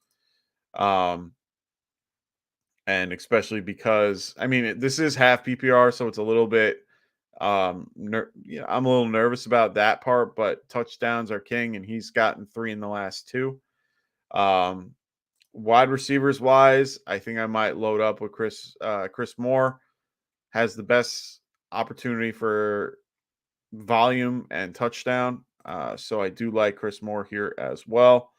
And especially because, I mean, this is half PPR, so it's a little bit, I'm a little nervous about that part, but touchdowns are king, and he's gotten 3 in the last 2. Um, Wide receivers wise, I think I might load up with Chris Moore. Has the best opportunity for volume and touchdown. So I do like Chris Moore here as well.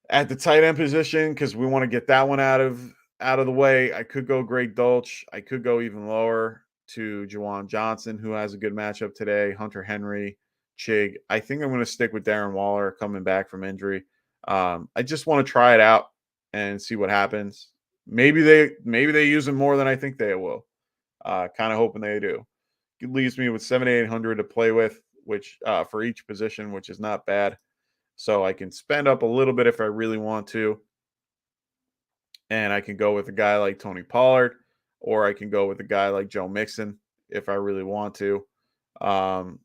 At the tight end position, because we want to get that one out of the way, I could go Greg Dolch. I could go even lower to Jawan Johnson, who has a good matchup today. Hunter Henry, Chig. I think I'm going to stick with Darren Waller coming back from injury. I just want to try it out and see what happens. Maybe they use him more than I think they will. Kind of hoping they do. It leaves me with 7,800 to play with, which for each position, which is not bad. So I can spend up a little bit if I really want to. And I can go with a guy like Tony Pollard, or I can go with a guy like Joe Mixon if I really want to. Um,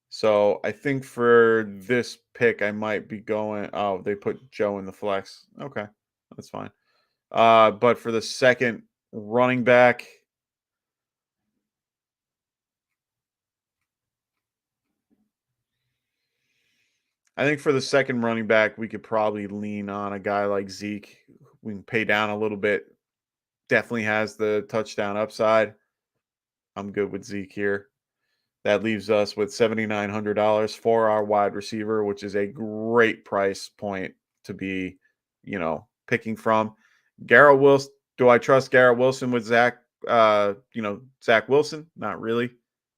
so I think for this pick, I might be going. Oh, they put Joe in the flex. Okay, that's fine. But for the second running back, I think for the second running back, we could probably lean on a guy like Zeke. We can pay down a little bit. Definitely has the touchdown upside. I'm good with Zeke here. That leaves us with $7,900 for our wide receiver, which is a great price point to be, picking from. Garrett Wilson. Do I trust Garrett Wilson with Zach Wilson? Not really,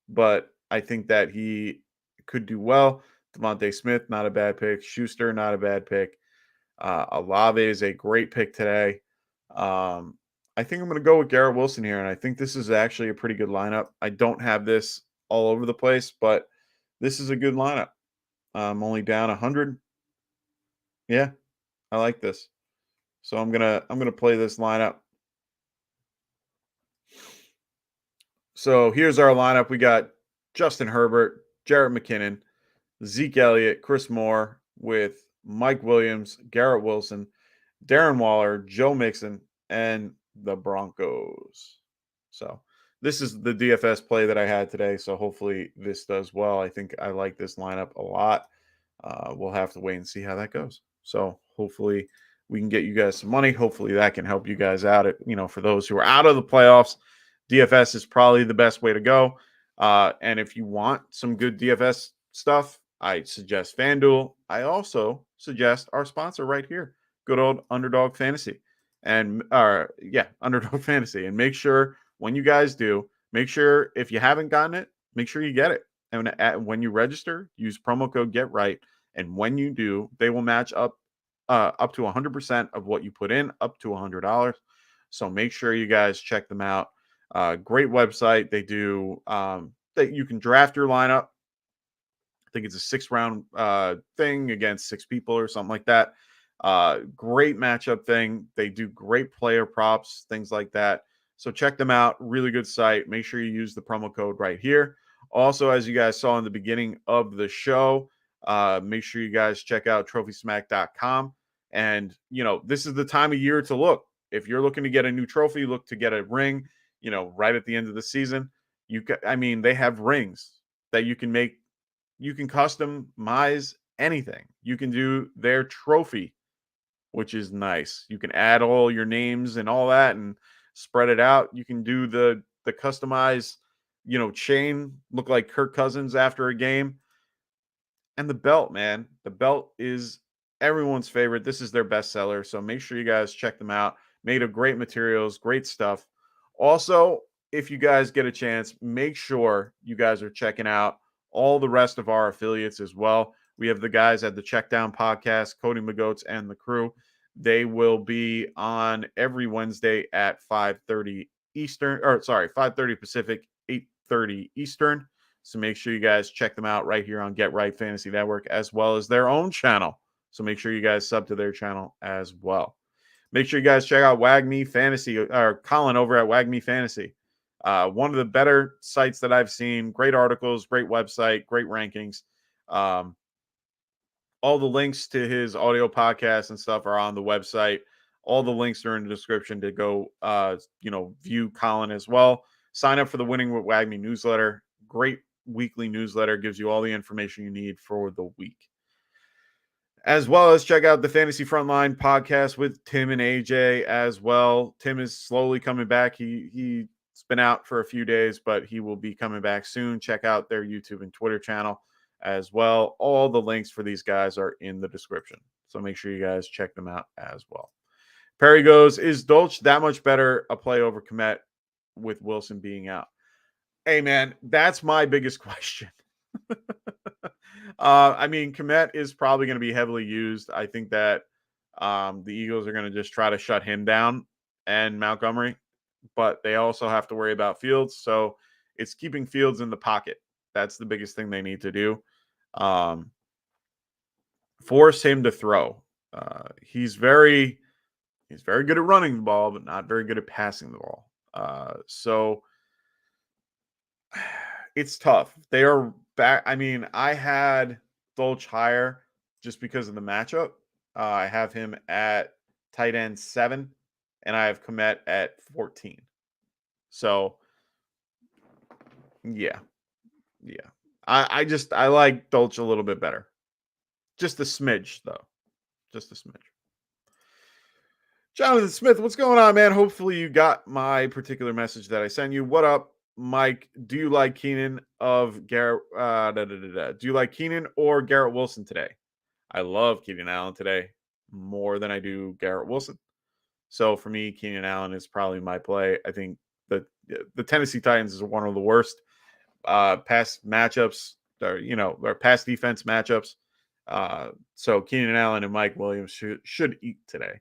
but I think that he could do well. Devontae Smith, not a bad pick. Schuster, not a bad pick. Olave is a great pick today. Um, I think I'm going to go with Garrett Wilson here, and I think this is actually a pretty good lineup. I don't have this all over the place, but this is a good lineup. I'm only down 100. Yeah, I like this. So I'm gonna play this lineup. So here's our lineup. We got Justin Herbert, Jarrett McKinnon, Zeke Elliott, Chris Moore with Mike Williams, Garrett Wilson, Darren Waller, Joe Mixon, and the Broncos. So this is the DFS play that I had today. So hopefully this does well. I think I like this lineup a lot. We'll have to wait and see how that goes. So hopefully we can get you guys some money. Hopefully that can help you guys out. For those who are out of the playoffs, DFS is probably the best way to go. And if you want some good DFS stuff, I suggest FanDuel. I also suggest our sponsor right here, good old Underdog Fantasy. And Underdog Fantasy. And make sure when you guys do, make sure if you haven't gotten it, make sure you get it. And when you register, use promo code GetRight. And when you do, they will match up to 100% of what you put in, up to $100. So make sure you guys check them out. Great website. They do that. You can draft your lineup. I think it's a 6-round thing against 6 people or something like that. Great matchup thing. They do great player props, things like that. So check them out. Really good site. Make sure you use the promo code right here. Also, as you guys saw in the beginning of the show, make sure you guys check out trophysmack.com. And, this is the time of year to look. If you're looking to get a new trophy, look to get a ring, right at the end of the season. They have rings that you can make. You can customize anything. You can do their trophy, which is nice. You can add all your names and all that and spread it out. You can do the customized, chain, look like Kirk Cousins after a game. And the belt, man. The belt is everyone's favorite. This is their bestseller. So make sure you guys check them out. Made of great materials, great stuff. Also, if you guys get a chance, make sure you guys are checking out all the rest of our affiliates as well. We have the guys at the Checkdown Podcast, Cody McGoats and the crew. They will be on every Wednesday at 5:30 Eastern, 5:30 Pacific, 8:30 Eastern. So make sure you guys check them out right here on Get Right Fantasy Network, as well as their own channel. So make sure you guys sub to their channel as well. Make sure you guys check out WAGMI Fantasy, or Colin over at WAGMI Fantasy. One of the better sites that I've seen. Great articles, great website, great rankings. all the links to his audio podcast and stuff are on the website. All the links are in the description to go, view Colin as well. Sign up for the Winning with WAGMI newsletter. Great weekly newsletter, gives you all the information you need for the week. As well as check out the Fantasy Frontline podcast with Tim and AJ as well. Tim is slowly coming back. He's been out for a few days, but he will be coming back soon. Check out their YouTube and Twitter channel as well. All the links for these guys are in the description, so make sure you guys check them out as well. Perry goes, is Dolch that much better a play over Kmet with Wilson being out? Hey, man, that's my biggest question. Kmet is probably going to be heavily used. I think that the Eagles are going to just try to shut him down and Montgomery, but they also have to worry about Fields. So it's keeping Fields in the pocket. That's the biggest thing they need to do. Force him to throw. He's very good at running the ball, but not very good at passing the ball. So it's tough. They are back. I had Dolch higher just because of the matchup. I have him at tight end 7, and I have Kmet at 14. So, yeah. I like Dolch a little bit better. Just a smidge, though. Just a smidge. Jonathan Smith, what's going on, man? Hopefully you got my particular message that I sent you. What up, Mike? Do you like Keenan of Garrett? Do you like Keenan or Garrett Wilson today? I love Keenan Allen today more than I do Garrett Wilson. So for me, Keenan Allen is probably my play. I think the Tennessee Titans is one of the worst past matchups, or past defense matchups. So Keenan Allen and Mike Williams should eat today.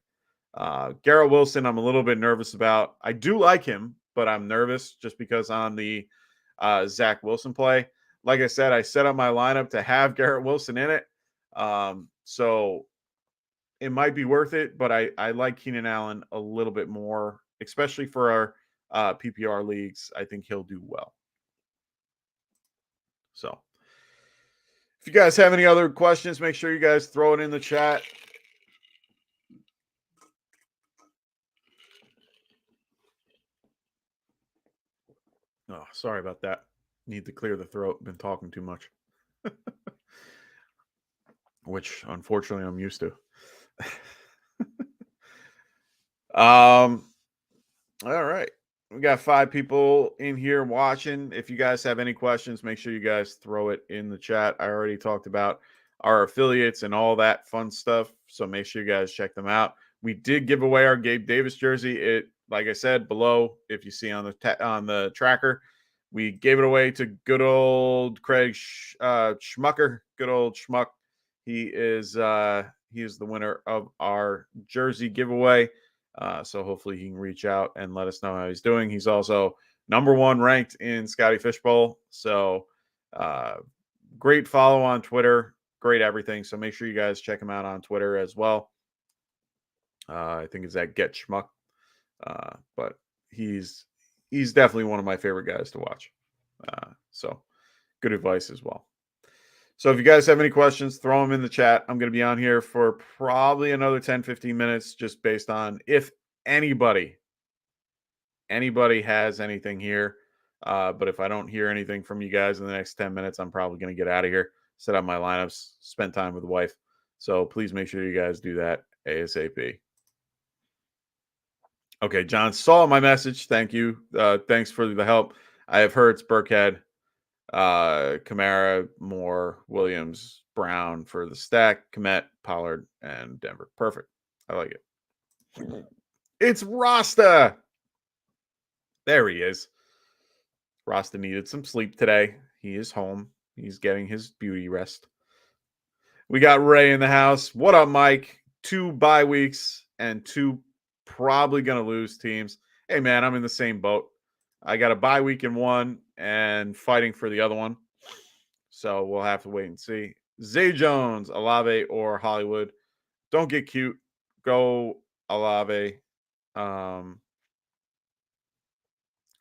Garrett Wilson, I'm a little bit nervous about. I do like him, but I'm nervous just because on the Zach Wilson play. Like I said, I set up my lineup to have Garrett Wilson in it. So it might be worth it, but I like Keenan Allen a little bit more, especially for our PPR leagues. I think he'll do well. So if you guys have any other questions, make sure you guys throw it in the chat. Oh, sorry about that. Need to clear the throat. Been talking too much. Which, unfortunately, I'm used to. All right. We got 5 people in here watching. If you guys have any questions, make sure you guys throw it in the chat. I already talked about our affiliates and all that fun stuff, so make sure you guys check them out. We did give away our Gabe Davis jersey. It, like I said, below, if you see on the tracker, we gave it away to good old Craig Schmucker. Good old Schmuck. He is the winner of our jersey giveaway. So hopefully he can reach out and let us know how he's doing. He's also number 1 ranked in Scotty Fishbowl. So great follow on Twitter. Great everything. So make sure you guys check him out on Twitter as well. I think it's at Get Schmuck. But he's definitely one of my favorite guys to watch. So good advice as well. So if you guys have any questions, throw them in the chat. I'm going to be on here for probably another 10, 15 minutes, just based on if anybody has anything here. But if I don't hear anything from you guys in the next 10 minutes, I'm probably going to get out of here, set up my lineups, spend time with the wife. So please make sure you guys do that ASAP. Okay, John saw my message. Thank you. Thanks for the help. I have Hurts, Burkhead, Kamara, Moore, Williams, Brown for the stack, Kmet, Pollard, and Denver. Perfect. I like it. It's Rasta. There he is. Rasta needed some sleep today. He is home. He's getting his beauty rest. We got Ray in the house. What up, Mike? 2 bye weeks and 2 probably going to lose teams. Hey, man, I'm in the same boat. I got a bye week in one and fighting for the other one. So we'll have to wait and see. Zay Jones, Olave, or Hollywood. Don't get cute. Go Olave. I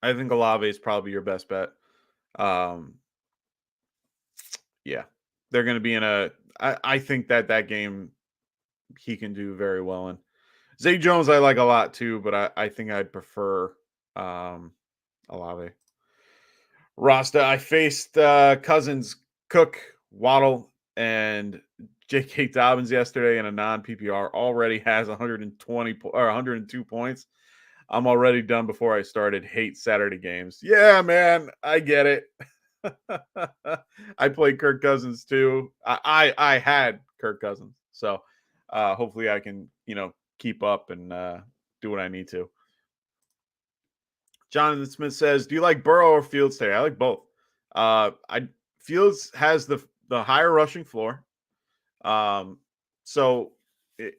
think Olave is probably your best bet. Yeah. They're going to be in a I think that game he can do very well in. Zay Jones I like a lot too, but I think I'd prefer Olave. Rasta, I faced Cousins, Cook, Waddle, and J.K. Dobbins yesterday in a non PPR. Already has 120 or 102 points. I'm already done before I started. Hate Saturday games. Yeah, man, I get it. I played Kirk Cousins too. I had Kirk Cousins, so hopefully I can keep up and do what I need to. Jonathan Smith says, "Do you like Burrow or Fields today?" I like both. I Fields has the higher rushing floor, so it,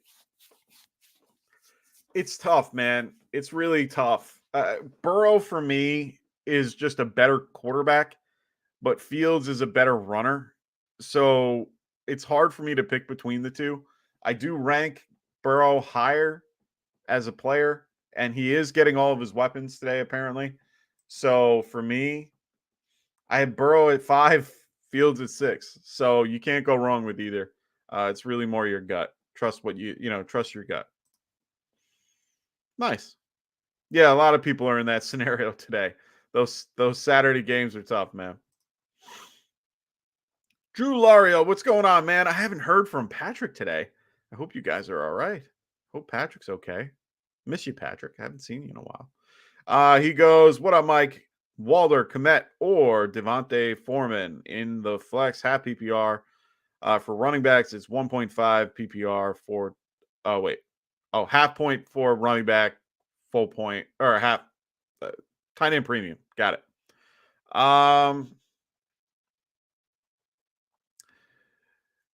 it's tough, man. It's really tough. Burrow for me is just a better quarterback, but Fields is a better runner. So it's hard for me to pick between the two. I do rank Burrow higher as a player, and he is getting all of his weapons today, apparently. So for me, I had Burrow at 5, Fields at 6. So you can't go wrong with either. It's really more your gut. Trust what trust your gut. Nice. Yeah, a lot of people are in that scenario today. Those Saturday games are tough, man. Drew Lario, what's going on, man? I haven't heard from Patrick today. I hope you guys are all right. Hope Patrick's okay. Miss you, Patrick. I haven't seen you in a while. He goes, "What up, Mike? Walder, Komet, or Devontae Foreman in the flex half PPR for running backs? It's 1.5 PPR for. Oh wait, half point for running back, full point or half tight end premium. Got it.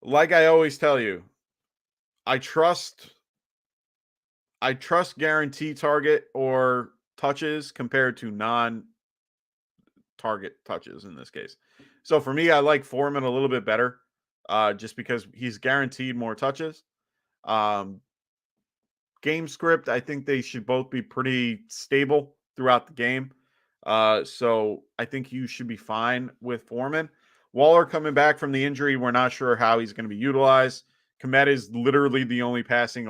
Like I always tell you, I trust guarantee target or touches compared to non target touches in this case. So for me, I like Foreman a little bit better, just because he's guaranteed more touches. Um, Game script, I think they should both be pretty stable throughout the game. So I think you should be fine with Foreman. Waller coming back from the injury, we're not sure how he's going to be utilized. Komet is literally the only passing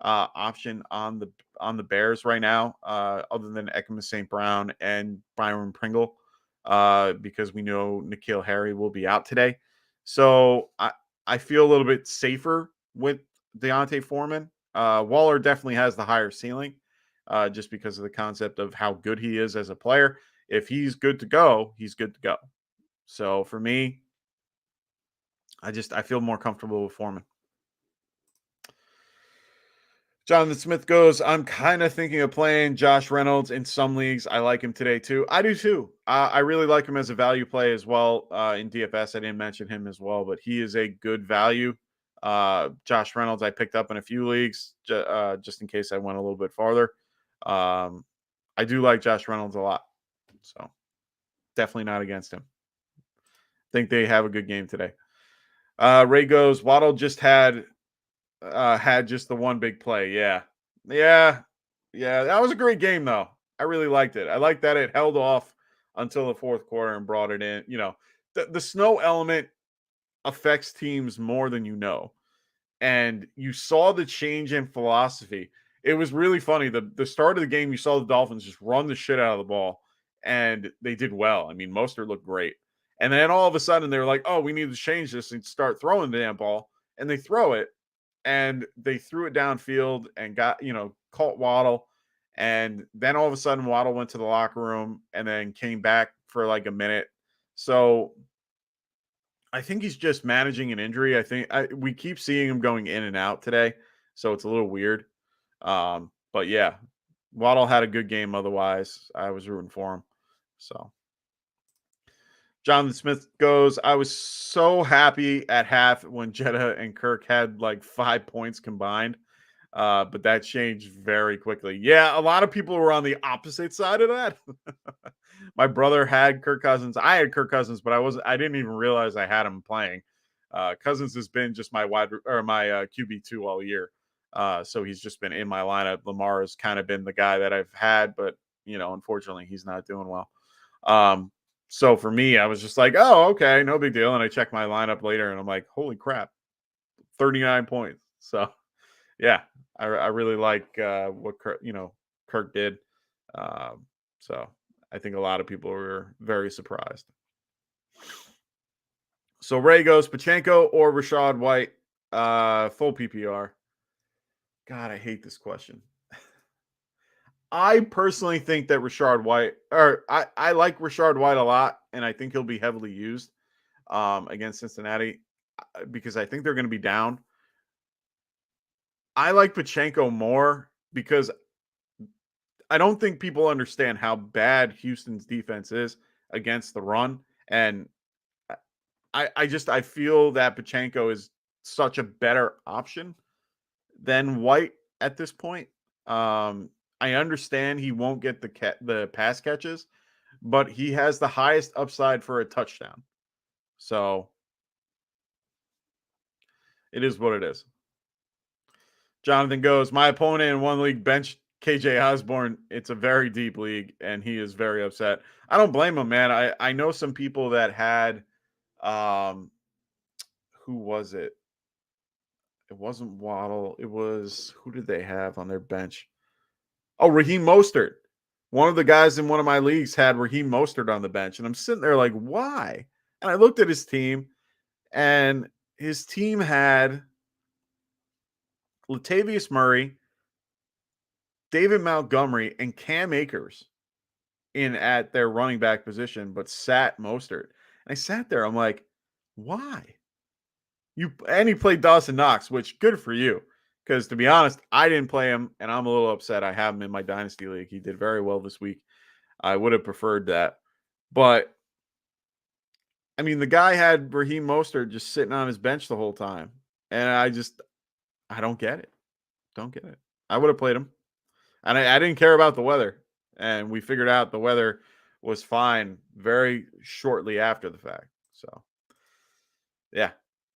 option on the Bears right now, other than Ekman St. Brown and Byron Pringle, because we know N'Keal Harry will be out today. So I feel a little bit safer with Deontay Foreman. Waller definitely has the higher ceiling, just because of the concept of how good he is as a player. If he's good to go, he's good to go. So for me, I feel more comfortable with Foreman. Jonathan Smith goes, "I'm kind of thinking of playing Josh Reynolds in some leagues. I like him today too. I do too. I really like him as a value play as well. In DFS, I didn't mention him as well, but he is a good value. Josh Reynolds, I picked up in a few leagues just in case I went a little bit farther. I do like Josh Reynolds a lot. So definitely not against him. Think they have a good game today. Ray goes, Waddle just had just the one big play. Yeah. Yeah. Yeah. That was a great game, though. I really liked it. I like that it held off until the fourth quarter and brought it in. The snow element affects teams more than you know. And you saw the change in philosophy. It was really funny. The start of the game, you saw the Dolphins just run the shit out of the ball, and they did well. I mean, Mostert looked great. And then all of a sudden, they were like, "Oh, we need to change this and start throwing the damn ball." And they throw it, and they threw it downfield and caught Waddle. And then all of a sudden, Waddle went to the locker room and then came back for like a minute. So I think he's just managing an injury. We keep seeing him going in and out today, so it's a little weird. But yeah, Waddle had a good game. Otherwise, I was rooting for him. So Jonathan Smith goes, "I was so happy at half when Jetta and Kirk had like 5 points combined. But that changed very quickly." Yeah, a lot of people were on the opposite side of that. My brother had Kirk Cousins. I had Kirk Cousins, but I didn't even realize I had him playing. Cousins has been just my QB2 all year. So he's just been in my lineup. Lamar has kind of been the guy that I've had, but unfortunately he's not doing well. So for me, I was just like, oh, okay, no big deal. And I checked my lineup later and I'm like, holy crap, 39 points. So yeah, I really like what Kirk did. Um, so I think a lot of people were very surprised. So Ray goes Pachenko or Rashad White, full PPR. God, I hate this question. I personally think that Rashard White, or I like Rashard White a lot, and I think he'll be heavily used against Cincinnati because I think they're going to be down. I like Pachenko more because I don't think people understand how bad Houston's defense is against the run, and I feel that Pachenko is such a better option than White at this point. Um, I understand he won't get the pass catches, but he has the highest upside for a touchdown. So it is what it is. Jonathan goes, my opponent in one league benched KJ Osborne. It's a very deep league, and he is very upset. I don't blame him, man. I know some people that had um who was it? It wasn't Waddle. It was who did they have on their bench? Oh, Raheem Mostert. One of the guys in one of my leagues had Raheem Mostert on the bench, and I'm sitting there like, why? And I looked at his team, and his team had Latavius Murray, David Montgomery, and Cam Akers in at their running back position, but sat Mostert. And I sat there, I'm like, why? And he played Dawson Knox, which good for you. Because to be honest, I didn't play him, and I'm a little upset. I have him in my dynasty league. He did very well this week. I would have preferred that. But I mean, the guy had Raheem Mostert just sitting on his bench the whole time. And I don't get it. Don't get it. I would have played him. And I didn't care about the weather. And we figured out the weather was fine very shortly after the fact. So, yeah.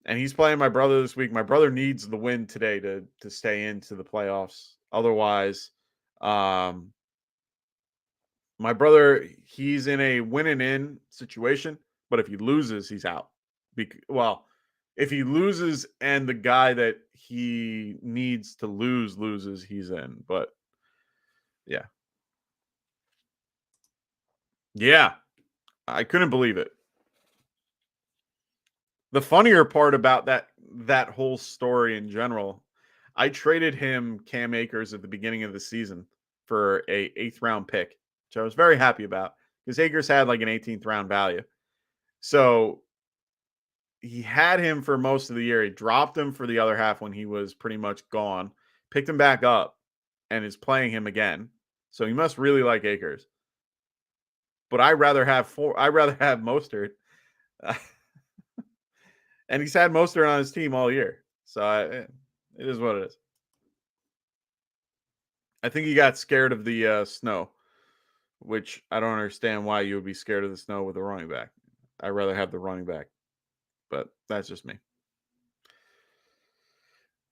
And he's playing my brother this week. My brother needs the win today to stay into the playoffs. Otherwise, um, my brother, he's in a win and in situation, but if he loses, he's out. Well, if he loses and the guy that he needs to loses, he's in. But yeah. Yeah. I couldn't believe it. The funnier part about that whole story in general, I traded him Cam Akers at the beginning of the season for a 8th round pick, which I was very happy about because Akers had like an 18th round value. So he had him for most of the year. He dropped him for the other half when he was pretty much gone, picked him back up, and is playing him again. So he must really like Akers. But I'd rather have Mostert. And he's had Mostert on his team all year. So it is what it is. I think he got scared of the snow, which I don't understand why you would be scared of the snow with a running back. I'd rather have the running back. But that's just me.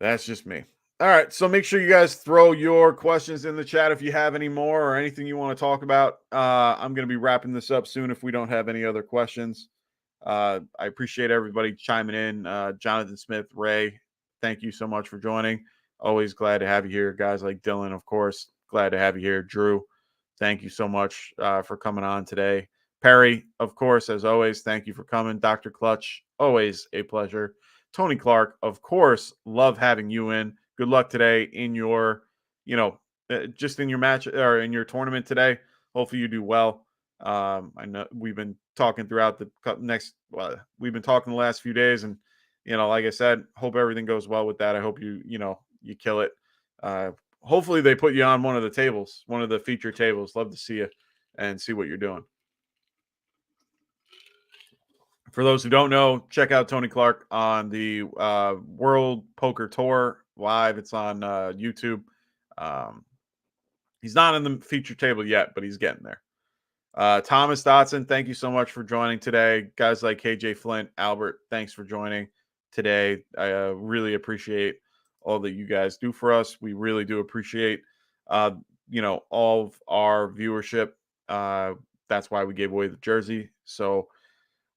That's just me. All right. So make sure you guys throw your questions in the chat if you have any more or anything you want to talk about. I'm going to be wrapping this up soon if we don't have any other questions. I appreciate everybody chiming in. Jonathan Smith, Ray, thank you so much for joining. Always glad to have you here. Guys like Dylan, of course, glad to have you here. Drew, thank you so much for coming on today. Perry, of course, as always, thank you for coming. Dr. Clutch, always a pleasure. Tony Clark, of course, love having you in. Good luck today in your, just in your match or in your tournament today. Hopefully you do well. I know we've been talking throughout we've been talking the last few days, and like I said, hope everything goes well with that. I hope you kill it. Hopefully they put you on one of the tables, one of the feature tables. Love to see you and see what you're doing. For those who don't know, check out Tony Clark on the World Poker Tour live. It's on YouTube. He's not in the feature table yet, but he's getting there. Thomas Dotson, thank you so much for joining today. Guys like KJ Flint, Albert, thanks for joining today. I really appreciate all that you guys do for us. We really do appreciate, all of our viewership. that's why we gave away the jersey. So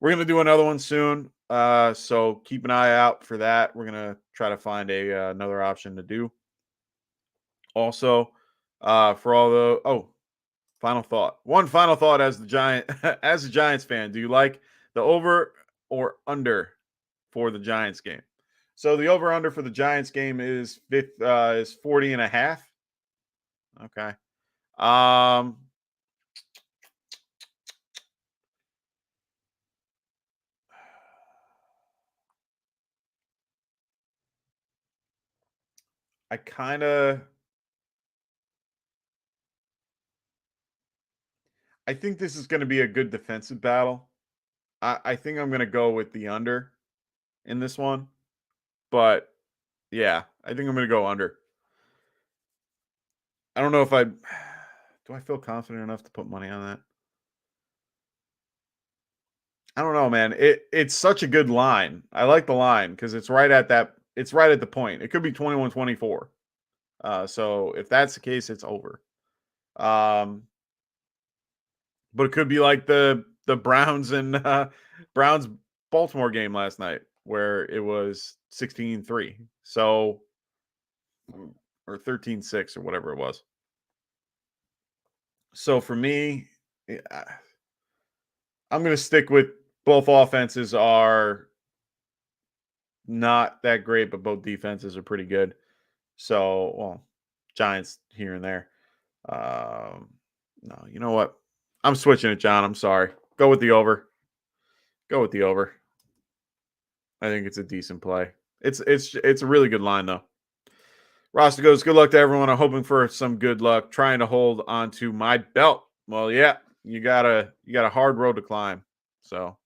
we're gonna do another one soon. So keep an eye out for that. We're gonna try to find another option to do. Also, for all the final thought. One final thought as the Giant as a Giants fan, do you like the over or under for the Giants game? So the over under for the Giants game is 40 and a half. Okay. Um I kind of I think this is going to be a good defensive battle. I think I'm going to go with the under in this one. But yeah, I think I'm going to go under. I don't know if I do I feel confident enough to put money on that? I don't know, man. It's such a good line. I like the line because it's right at the point. It could be 21-24. So if that's the case, it's over. Um, but it could be like the Browns and Browns Baltimore game last night where it was 16-3. So or 13-6 or whatever it was. So for me, I'm going to stick with both offenses are not that great, but both defenses are pretty good. So, well, Giants here and there. No, you know what? I'm switching it, John. I'm sorry. Go with the over. Go with the over. I think it's a decent play. It's a really good line though. Rasta goes, good luck to everyone. I'm hoping for some good luck trying to hold on to my belt. Well, yeah, you got a hard road to climb. So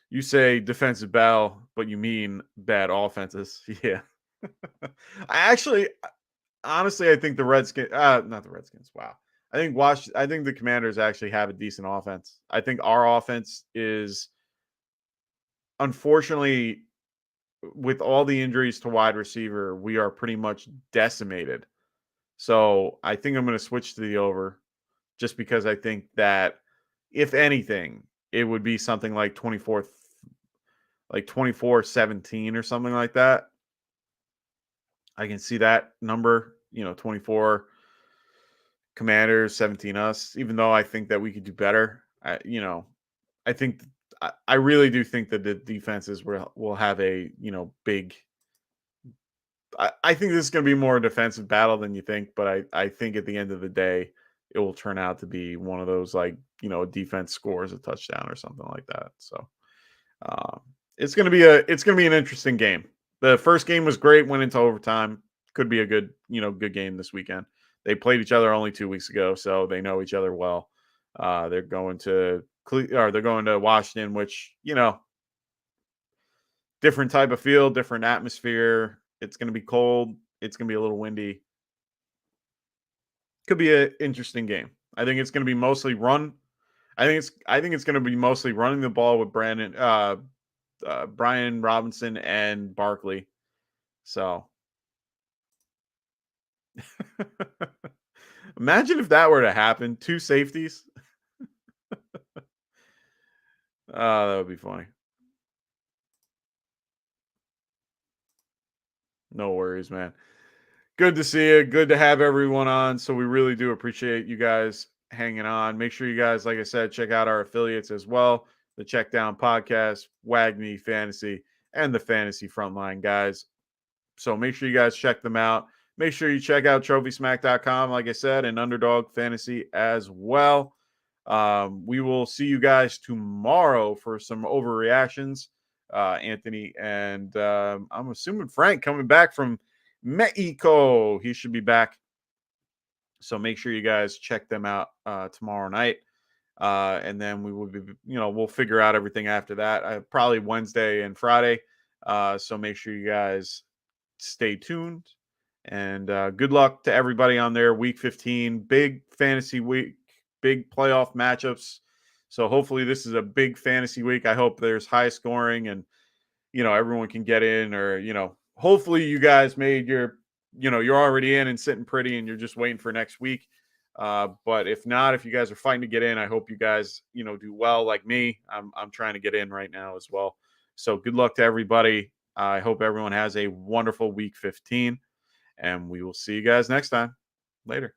you say defensive battle, but you mean bad offenses. Yeah. I actually honestly I think the Redskins not the Redskins. Wow. I think the Commanders actually have a decent offense. I think our offense is unfortunately with all the injuries to wide receiver, we are pretty much decimated. So I think I'm going to switch to the over just because I think that if anything, it would be something like 24-17 or something like that. I can see that number, 24 Commanders, 17 us, even though I think that we could do better. I think I really do think that the defenses will have a, big I think this is going to be more a defensive battle than you think, but I think at the end of the day, it will turn out to be one of those defense scores a touchdown or something like that. So uh, it's going to be an interesting game. The first game was great, went into overtime. Could be a good game this weekend. They played each other only 2 weeks ago, so they know each other well. They're going to Washington, which different type of field, different atmosphere. It's going to be cold. It's going to be a little windy. Could be an interesting game. I think it's going to be mostly run. I think it's going to be mostly running the ball with Brian Robinson and Barkley. So imagine if that were to happen. Two safeties. That would be funny. No worries, man. Good to see you. Good to have everyone on. So we really do appreciate you guys hanging on. Make sure you guys, like I said, check out our affiliates as well. The Check Down Podcast, WAGMI Fantasy, and the Fantasy Frontline guys. So make sure you guys check them out. Make sure you check out TrophySmack.com, like I said, and Underdog Fantasy as well. We will see you guys tomorrow for some overreactions. Anthony and I'm assuming Frank coming back from Mexico. He should be back. So make sure you guys check them out tomorrow night. And then we will be, we'll figure out everything after that. Probably Wednesday and Friday. So make sure you guys stay tuned. And good luck to everybody on there. Week 15, big fantasy week, big playoff matchups. So hopefully this is a big fantasy week. I hope there's high scoring and, everyone can get in or, hopefully you guys made you're already in and sitting pretty and you're just waiting for next week. But if not, if you guys are fighting to get in, I hope you guys, do well like me. I'm trying to get in right now as well. So good luck to everybody. I hope everyone has a wonderful week 15, and we will see you guys next time. Later.